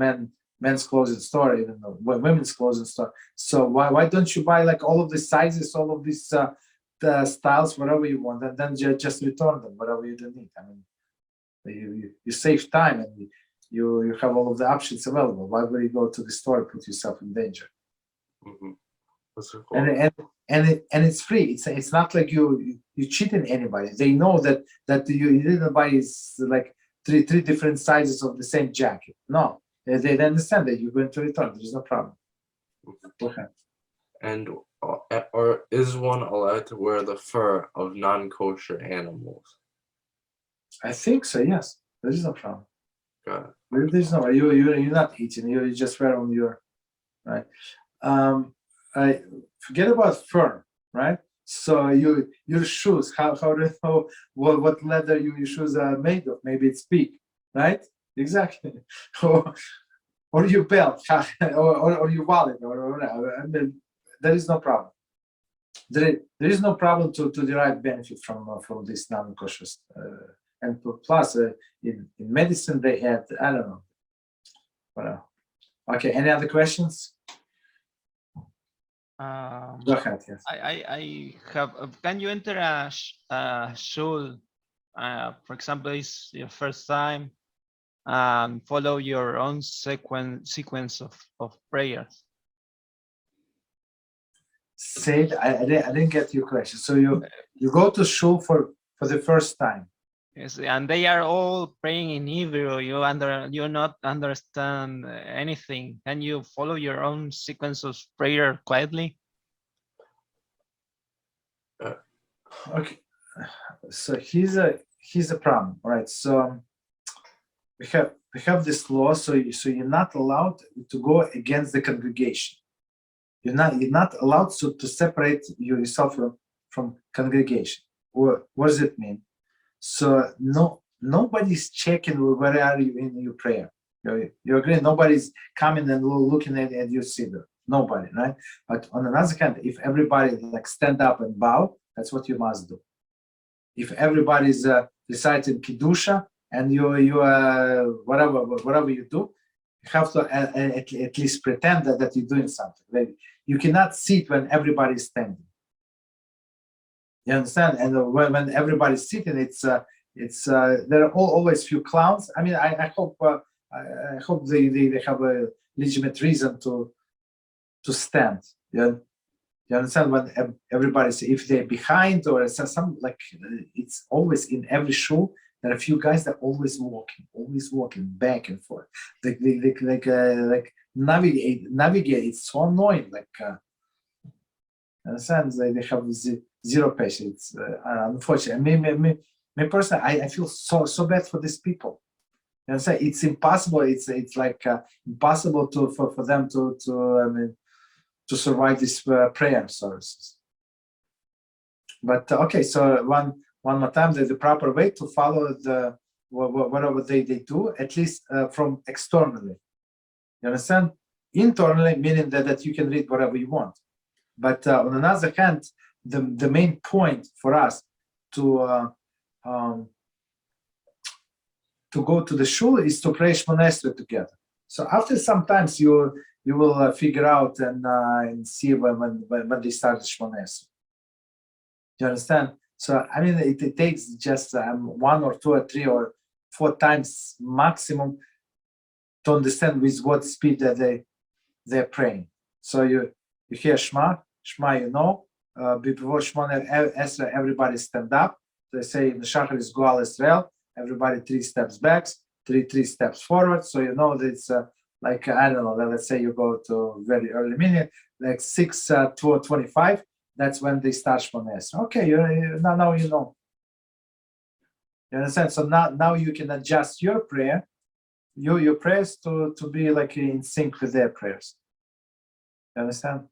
men's clothing store, even women's clothing store. So why don't you buy like all of the sizes, all of these the styles, whatever you want, and then just return them, whatever you don't need. I mean, you save time and you have all of the options available. Why would you go to the store and put yourself in danger? Mm-hmm. That's so cool. And it's free. It's not like you cheating anybody. They know that you didn't buy like three different sizes of the same jacket. No. They understand that you're going to return. There's no problem. Go ahead. And or is one allowed to wear the fur of non-kosher animals? I think so. Yes, there is no problem. Got it. There's no. You're not eating. You just wear on your right. I forget about fur, right? So your shoes. How do you know what leather your shoes are made of? Maybe it's pig, right? Exactly. Or your belt, or your wallet, or whatever. I mean, there is no problem. There is no problem to derive benefit from this non-kosher. And plus, in medicine, they add, I don't know. Whatever. Okay, any other questions? Go ahead, yes. I have, can you enter a shul, for example, it's your first time, and follow your own sequence of prayers? Say it, I didn't get your question. So you go to shul for the first time. Yes, and they are all praying in Hebrew. You not understand anything. Can you follow your own sequence of prayer quietly? Okay, so here's a problem. All right, so we have this law. So you're not allowed to go against the congregation. You're not allowed to separate yourself from congregation. What does it mean? So nobody's checking where are you in your prayer. You agree? Nobody's coming and looking at your siddur. Nobody, right? But on another hand, if everybody like stand up and bow, that's what you must do. If everybody's reciting Kiddusha and you whatever you do, you have to at least pretend that you're doing something. You cannot sit when everybody is standing. You understand? And when everybody's sitting, it's there are always few clowns. I mean, I hope they have a legitimate reason to stand. You understand? When everybody's, if they're behind or some, like, it's always in every shul. There are a few guys that are always walking back and forth. Like navigate. It's so annoying. Like, understand? They have zero patience. Unfortunately, me personally, I feel so bad for these people. You understand? It's impossible. It's like impossible for them to survive these prayer services. But okay, so one more time, the proper way to follow the whatever they do, at least from externally. You understand? Internally, meaning that you can read whatever you want. But on another hand, the main point for us to go to the shul is to pray Shmoneh Esrei together. So after sometimes you will figure out and see when they start the Shmoneh Esrei. You understand? So I mean, it takes just 1 or 2 or 3 or 4 times maximum to understand with what speed that they're praying. So you hear Shema, you know. Before Shmoneh Esrei, everybody stand up. They say in the Shachar is Goal Israel. Everybody 3 steps back, 3 steps forward. So you know that it's like, I don't know, let's say you go to very early minute, like 6:25. That's when they start Shmoneh Esrei. Okay, now you know. You understand? So now you can adjust your prayer, your prayers to be like in sync with their prayers. You understand?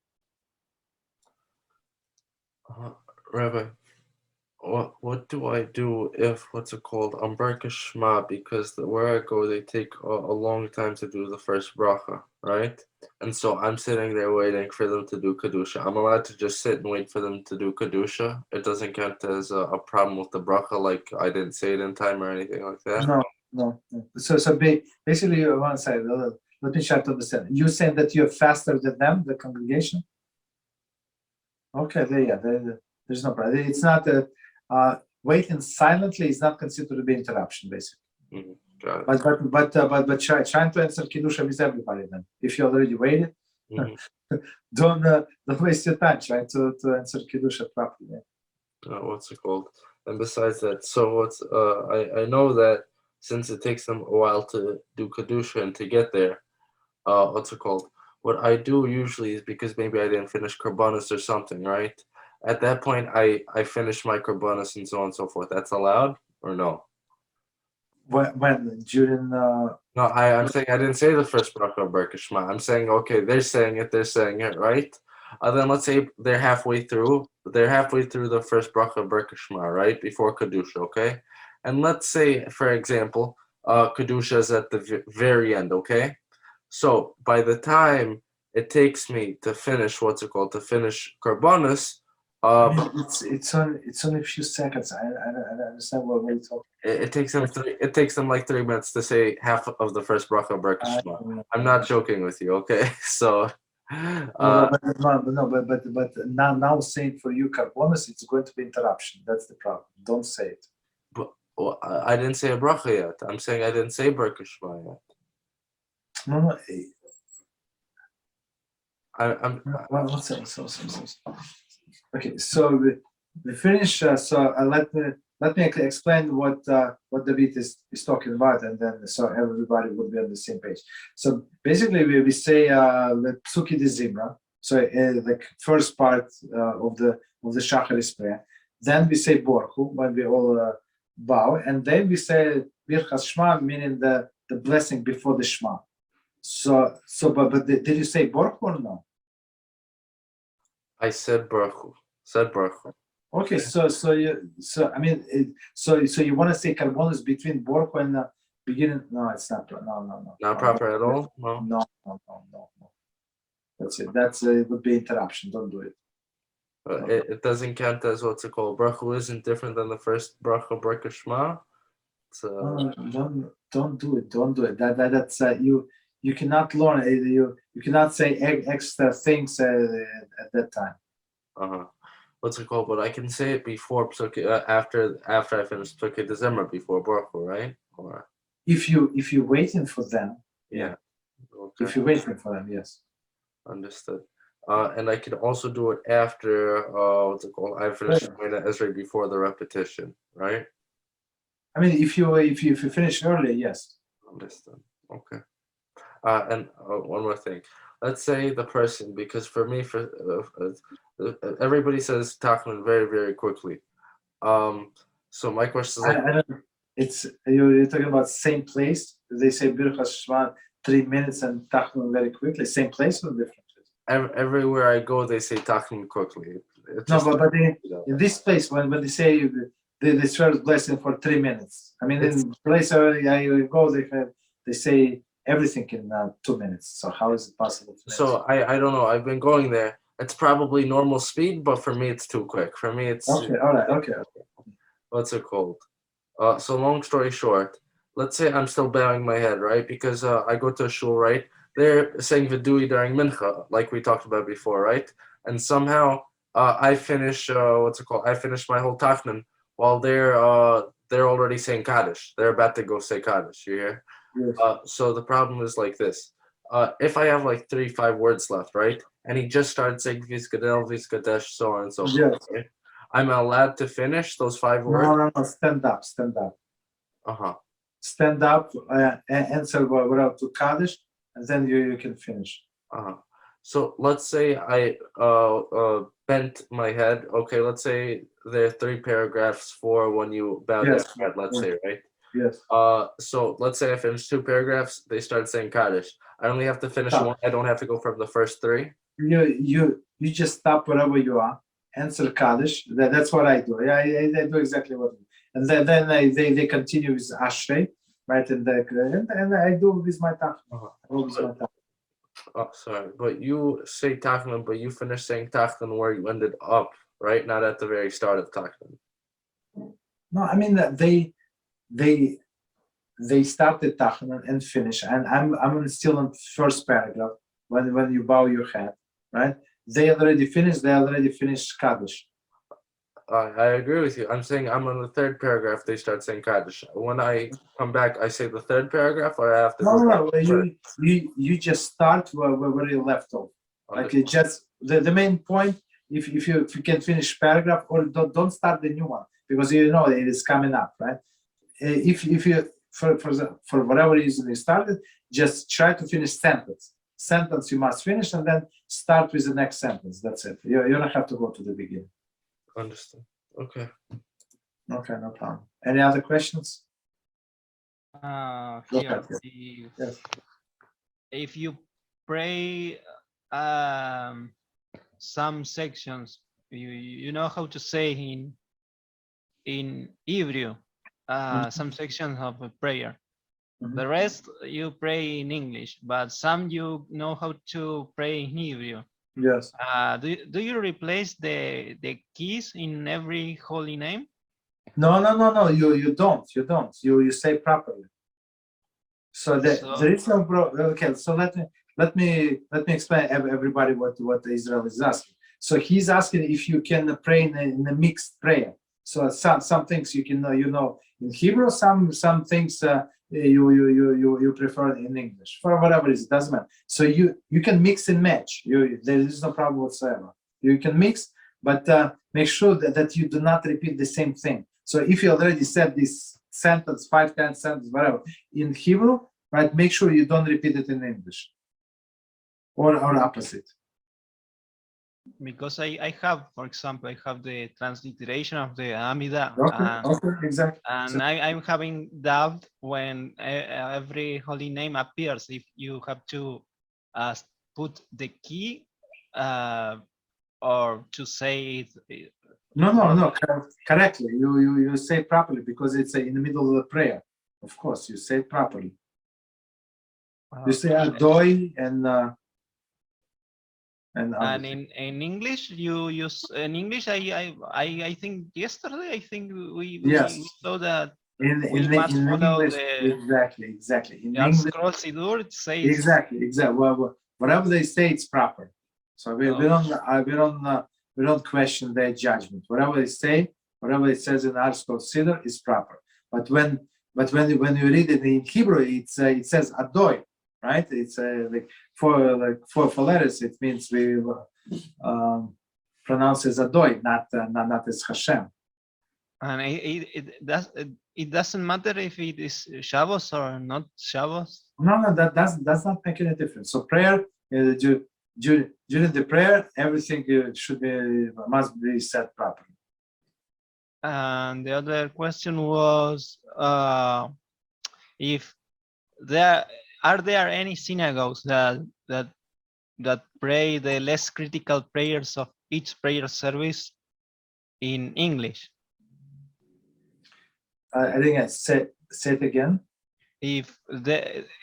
Rabbi, what do I do if, I'm Barka Shema, because where I go, they take a long time to do the first bracha, right? And so I'm sitting there waiting for them to do Kedusha. I'm allowed to just sit and wait for them to do Kedusha. It doesn't count as a problem with the bracha, like I didn't say it in time or anything like that? No. So basically, I want to say, let me try to understand. You saying that you're faster than them, the congregation? Okay, there's no problem. It's not waiting silently is not considered to be interruption, basically. Got it. But trying to answer Kiddusha with everybody then. If you already waited, don't waste your time trying to answer Kiddusha properly. And besides that, so I know that since it takes them a while to do Kedusha and to get there, what I do usually is, because maybe I didn't finish Korbanos or something, right? At that point, I finish my Korbanos and so on and so forth. That's allowed or no? When during No, I'm saying I didn't say the first bracha of Berkah Shema. I'm saying, okay, they're saying it, right? Then let's say they're halfway through the first bracha of Berkah Shema, right? Before Kedusha, okay? And let's say, for example, Kedusha is at the very end, okay? So by the time it takes me to finish, to finish Korbanos, it's only a few seconds. I don't understand what you're talking. It takes them like 3 minutes to say half of the first bracha of Berkah Shema. I'm not joking with you, okay? So, but now saying for you Korbanos, it's going to be interruption. That's the problem. Don't say it. But I didn't say a bracha yet. I'm saying I didn't say Berkah Shema yet. No. I'm. One second. So. Okay, so we finish. Let me explain what David is talking about, and then so everybody would be on the same page. So basically, we say the Psuki de Zimra. So the first part of the Shacharis prayer. Then we say Borchu when we all bow, and then we say Birchas Shema, meaning the blessing before the Shema. But did you say Borchu or no? I said Borchu. Okay, so you want to say Korbanos between Borchu and the beginning? No, it's not. No. Not proper at all. No. That's it. It would be interruption. Don't do it. It doesn't count as Bracha isn't different than the first bracha Berkah Shema. Don't do it. That's you cannot learn. You cannot say extra things at that time. what's it called? But I can say it before after I finish Psuke December before Baruch, right? Or If you're waiting for them, yeah. Okay. if you're waiting for them, yes. Understood. And I can also do it after what's it called? I finish Ezra before the repetition, right? I mean, if you finish early, yes. Understood. Okay. And one more thing. Let's say the person, because for me, everybody says TIKKUN very, very quickly. So my question is like, I don't know. It's you're talking about same place. They say Birch HaShema 3 minutes and TIKKUN very quickly. Same place or different place? everywhere I go, they say TIKKUN quickly. No, but in this place, when they say the first blessing for 3 minutes, I mean, in place I go, they say everything in 2 minutes. So how is it possible? So I don't know. I've been going there. It's probably normal speed, but for me it's too quick. For me it's okay. All right. Okay. What's it called? So long story short, let's say I'm still bowing my head, right? Because I go to a shul, right? They're saying Vidui during Mincha, like we talked about before, right? And somehow I finish I finish my whole TIKKUN while they're already saying Kaddish. They're about to go say Kaddish. You hear? Yes. So the problem is like this. If I have like 3-5 words left, right? And he just started saying Vizgadel, Vizgadesh, so on and so forth, Yes. right? I'm allowed to finish those 5 words? No. Stand up. Uh-huh. Stand up, answer without to Kaddish, and then you can finish. Uh-huh. So let's say I bent my head. Okay, let's say there are 3 paragraphs for when you bow down your head, let's say, right? Yes. So let's say I finished 2 paragraphs, they start saying Kaddish. I only have to finish one. I don't have to go from the first 3. You just stop wherever you are, answer Kaddish. That's what I do. Yeah, I do exactly what. And then they continue with Ashrei, right? And I do with my TIKKUN. Oh, sorry, but you say TIKKUN, but you finish saying TIKKUN where you ended up, right? Not at the very start of TIKKUN. No, I mean they started TIKKUN and finish, and I'm still on first paragraph when you bow your head, right? They already finished Kaddish. I agree with you. I'm saying I'm on the 3rd paragraph. They start saying Kaddish. When I come back, I say the 3rd paragraph, or I have to. No. You just start where you left off. Like it just the main point. If you can finish paragraph, or don't start the new one, because you know it is coming up, right? If you for whatever reason you started, just try to finish sentence you must finish, and then start with the next sentence. That's it. You don't have to go to the beginning. Understood. Okay, no problem. Any other questions? Here, Yes. if you pray some sections, you know how to say in Hebrew some sections of a prayer. The rest you pray in English, but some you know how to pray in Hebrew. Yes. Do you replace the keys in every holy name? No. You don't. You say properly. So there is no okay. So let me explain everybody what Israel is asking. So he's asking if you can pray in a mixed prayer. So some things you can know in Hebrew, some things you prefer in English for whatever reason, doesn't matter. So you can mix and match. There is no problem whatsoever. You can mix, but make sure that you do not repeat the same thing. So if you already said this sentence 5, 10 sentences, whatever, in Hebrew, right? Make sure you don't repeat it in English, or opposite. Because I have, for example, I have the transliteration of the Amida. Okay, exactly. And I'm having doubt when every holy name appears, if you have to put the key or to say it. No, correctly. You say it properly, because it's in the middle of the prayer. Of course, you say it properly. You say HaDor and in English you use I think yesterday we saw that we must follow English, exactly. In English, Sidur, it says exactly. Well, whatever they say, it's proper. So we don't we don't question their judgment. Whatever they say, whatever it says in the article of Siddur is proper. But when you read it in Hebrew, it says Adoy, right? It's like four letters. It means we pronounce as Adoy, not as HaShem. And it doesn't matter if it is Shabbos or not Shabbos. No, that does not make any difference. So prayer, during the prayer, everything must be said properly. And the other question was if there are any synagogues that pray the less critical prayers of each prayer service in English. I think I say it again. If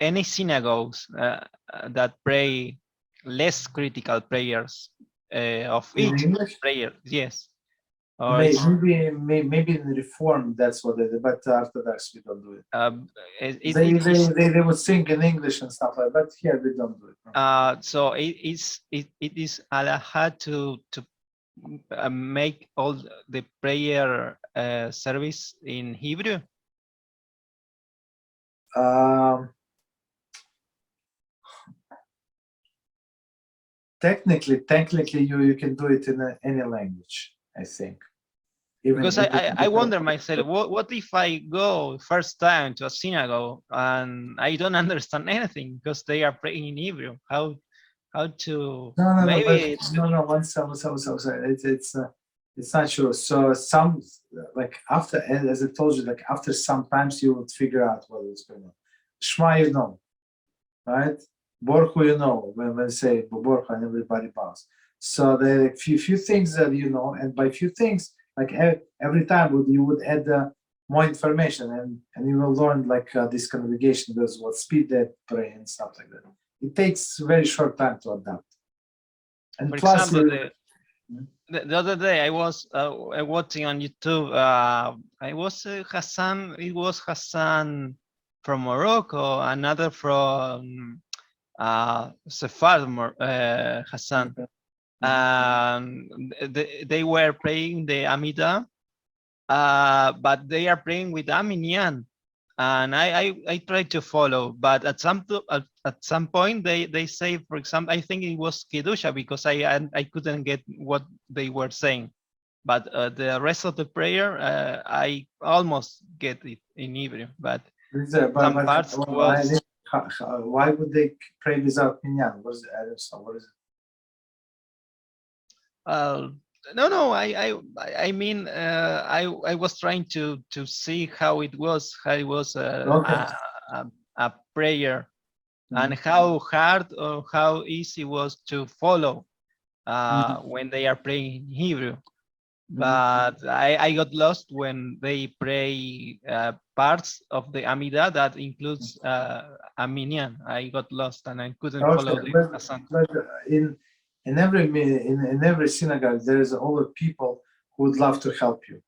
any synagogues that pray less critical prayers of each prayer, yes. Or maybe in Reform that's what they do, but Orthodox we don't do it. They would sing in English and stuff like that, but here we don't do it. So it is halacha to make all the prayer service in Hebrew. Technically, you can do it in any language, I think. Because I wonder myself, what if I go first time to a synagogue and I don't understand anything because they are praying in Hebrew? How to maybe it's not true. So some like after, as I told you, like after sometimes you would figure out what is going on. Shema, you know, right? Borchu, you know, when they say Borchu and everybody bows. So there are few things that you know, and by few things, like every time you would add more information, and you will learn like this congregation does, what speed they pray and stuff like that. It takes very short time to adapt. And for plus, example, the other day I was watching on YouTube. I was Hassan. It was Hassan from Morocco, another from Sephard, Hassan. They were praying the Amidah, but they are praying with Aminyan, and I tried to follow, but at some point they say, for example, I think it was Kedusha, because I couldn't get what they were saying, but the rest of the prayer I almost get it in Hebrew, but some parts was. Why would they pray without minyan? What is it? I don't know. What is it? No. I mean, I was trying to see how it was a prayer, and how hard or how easy was to follow when they are praying in Hebrew. But I got lost when they pray parts of the Amidah that includes a minyan. I got lost and I couldn't follow the Hassan. But in every synagogue, there is always people who would love to help you.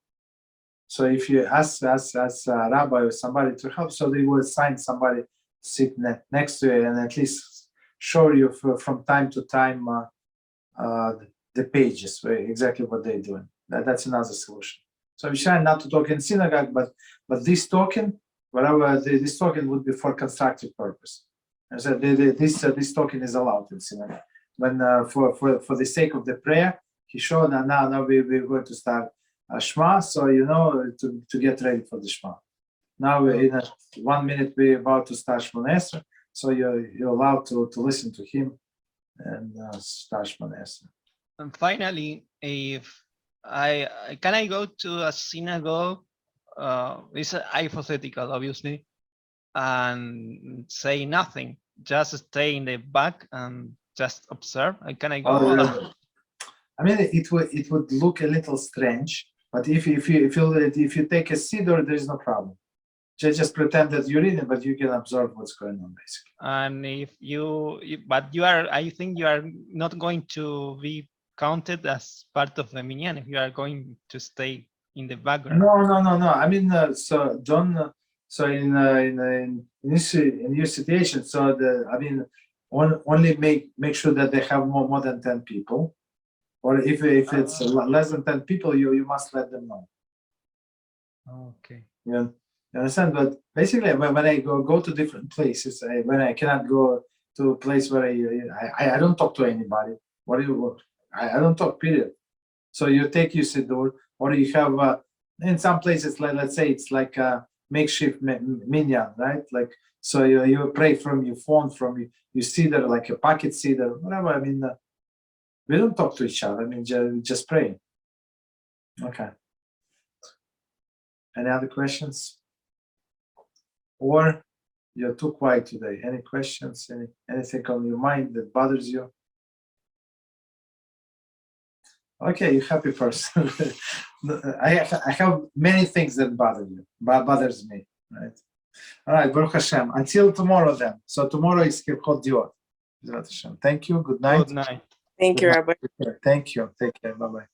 So if you ask a rabbi or somebody to help, so they will assign somebody to sit next to you and at least show you from time to time the pages, exactly what they're doing. That's another solution. So we try not to talk in synagogue, but this talking, whatever this talking would be for constructive purpose. And so this talking is allowed in synagogue. When for the sake of the prayer, he showed that now we're going to start Shema, so you know to get ready for the Shema. Now we're in 1 minute we're about to start Shemona Esrei, so you're allowed to listen to him and start Shemona Esrei. And finally, if can I go to a synagogue? It's hypothetical, obviously, and say nothing, just stay in the back and just observe. Can I go? I mean, it would look a little strange, but if you take a siddur, there is no problem. Just pretend that you're reading, but you can observe what's going on, basically. And if I think you are not going to be counted as part of the minyan if you are going to stay in the background. No. I mean, so don't. So in your situation, so only make sure that they have more than 10 people, Or if it's less than 10 people, you must let them know. Okay. You understand? But basically, when I go to different places, when I cannot go to a place where I don't talk to anybody. What do you want? I don't talk, period. So you take your siddur, or you have in some places, like let's say it's like a makeshift minyan, right? Like so you pray from your phone, from you siddur, like a pocket siddur, whatever. I mean, we don't talk to each other. I mean, just pray. Okay. Any other questions? Or you're too quiet today. Any questions? Anything on your mind that bothers you? Okay, you're a happy person. I have many things that bothers me, right? All right, Baruch Hashem. Until tomorrow then. So tomorrow is Kirkot Dior. BeEzrat Hashem. Thank you. Good night. Good night. Thank you, Rabbi. Thank you. Take care. Bye-bye.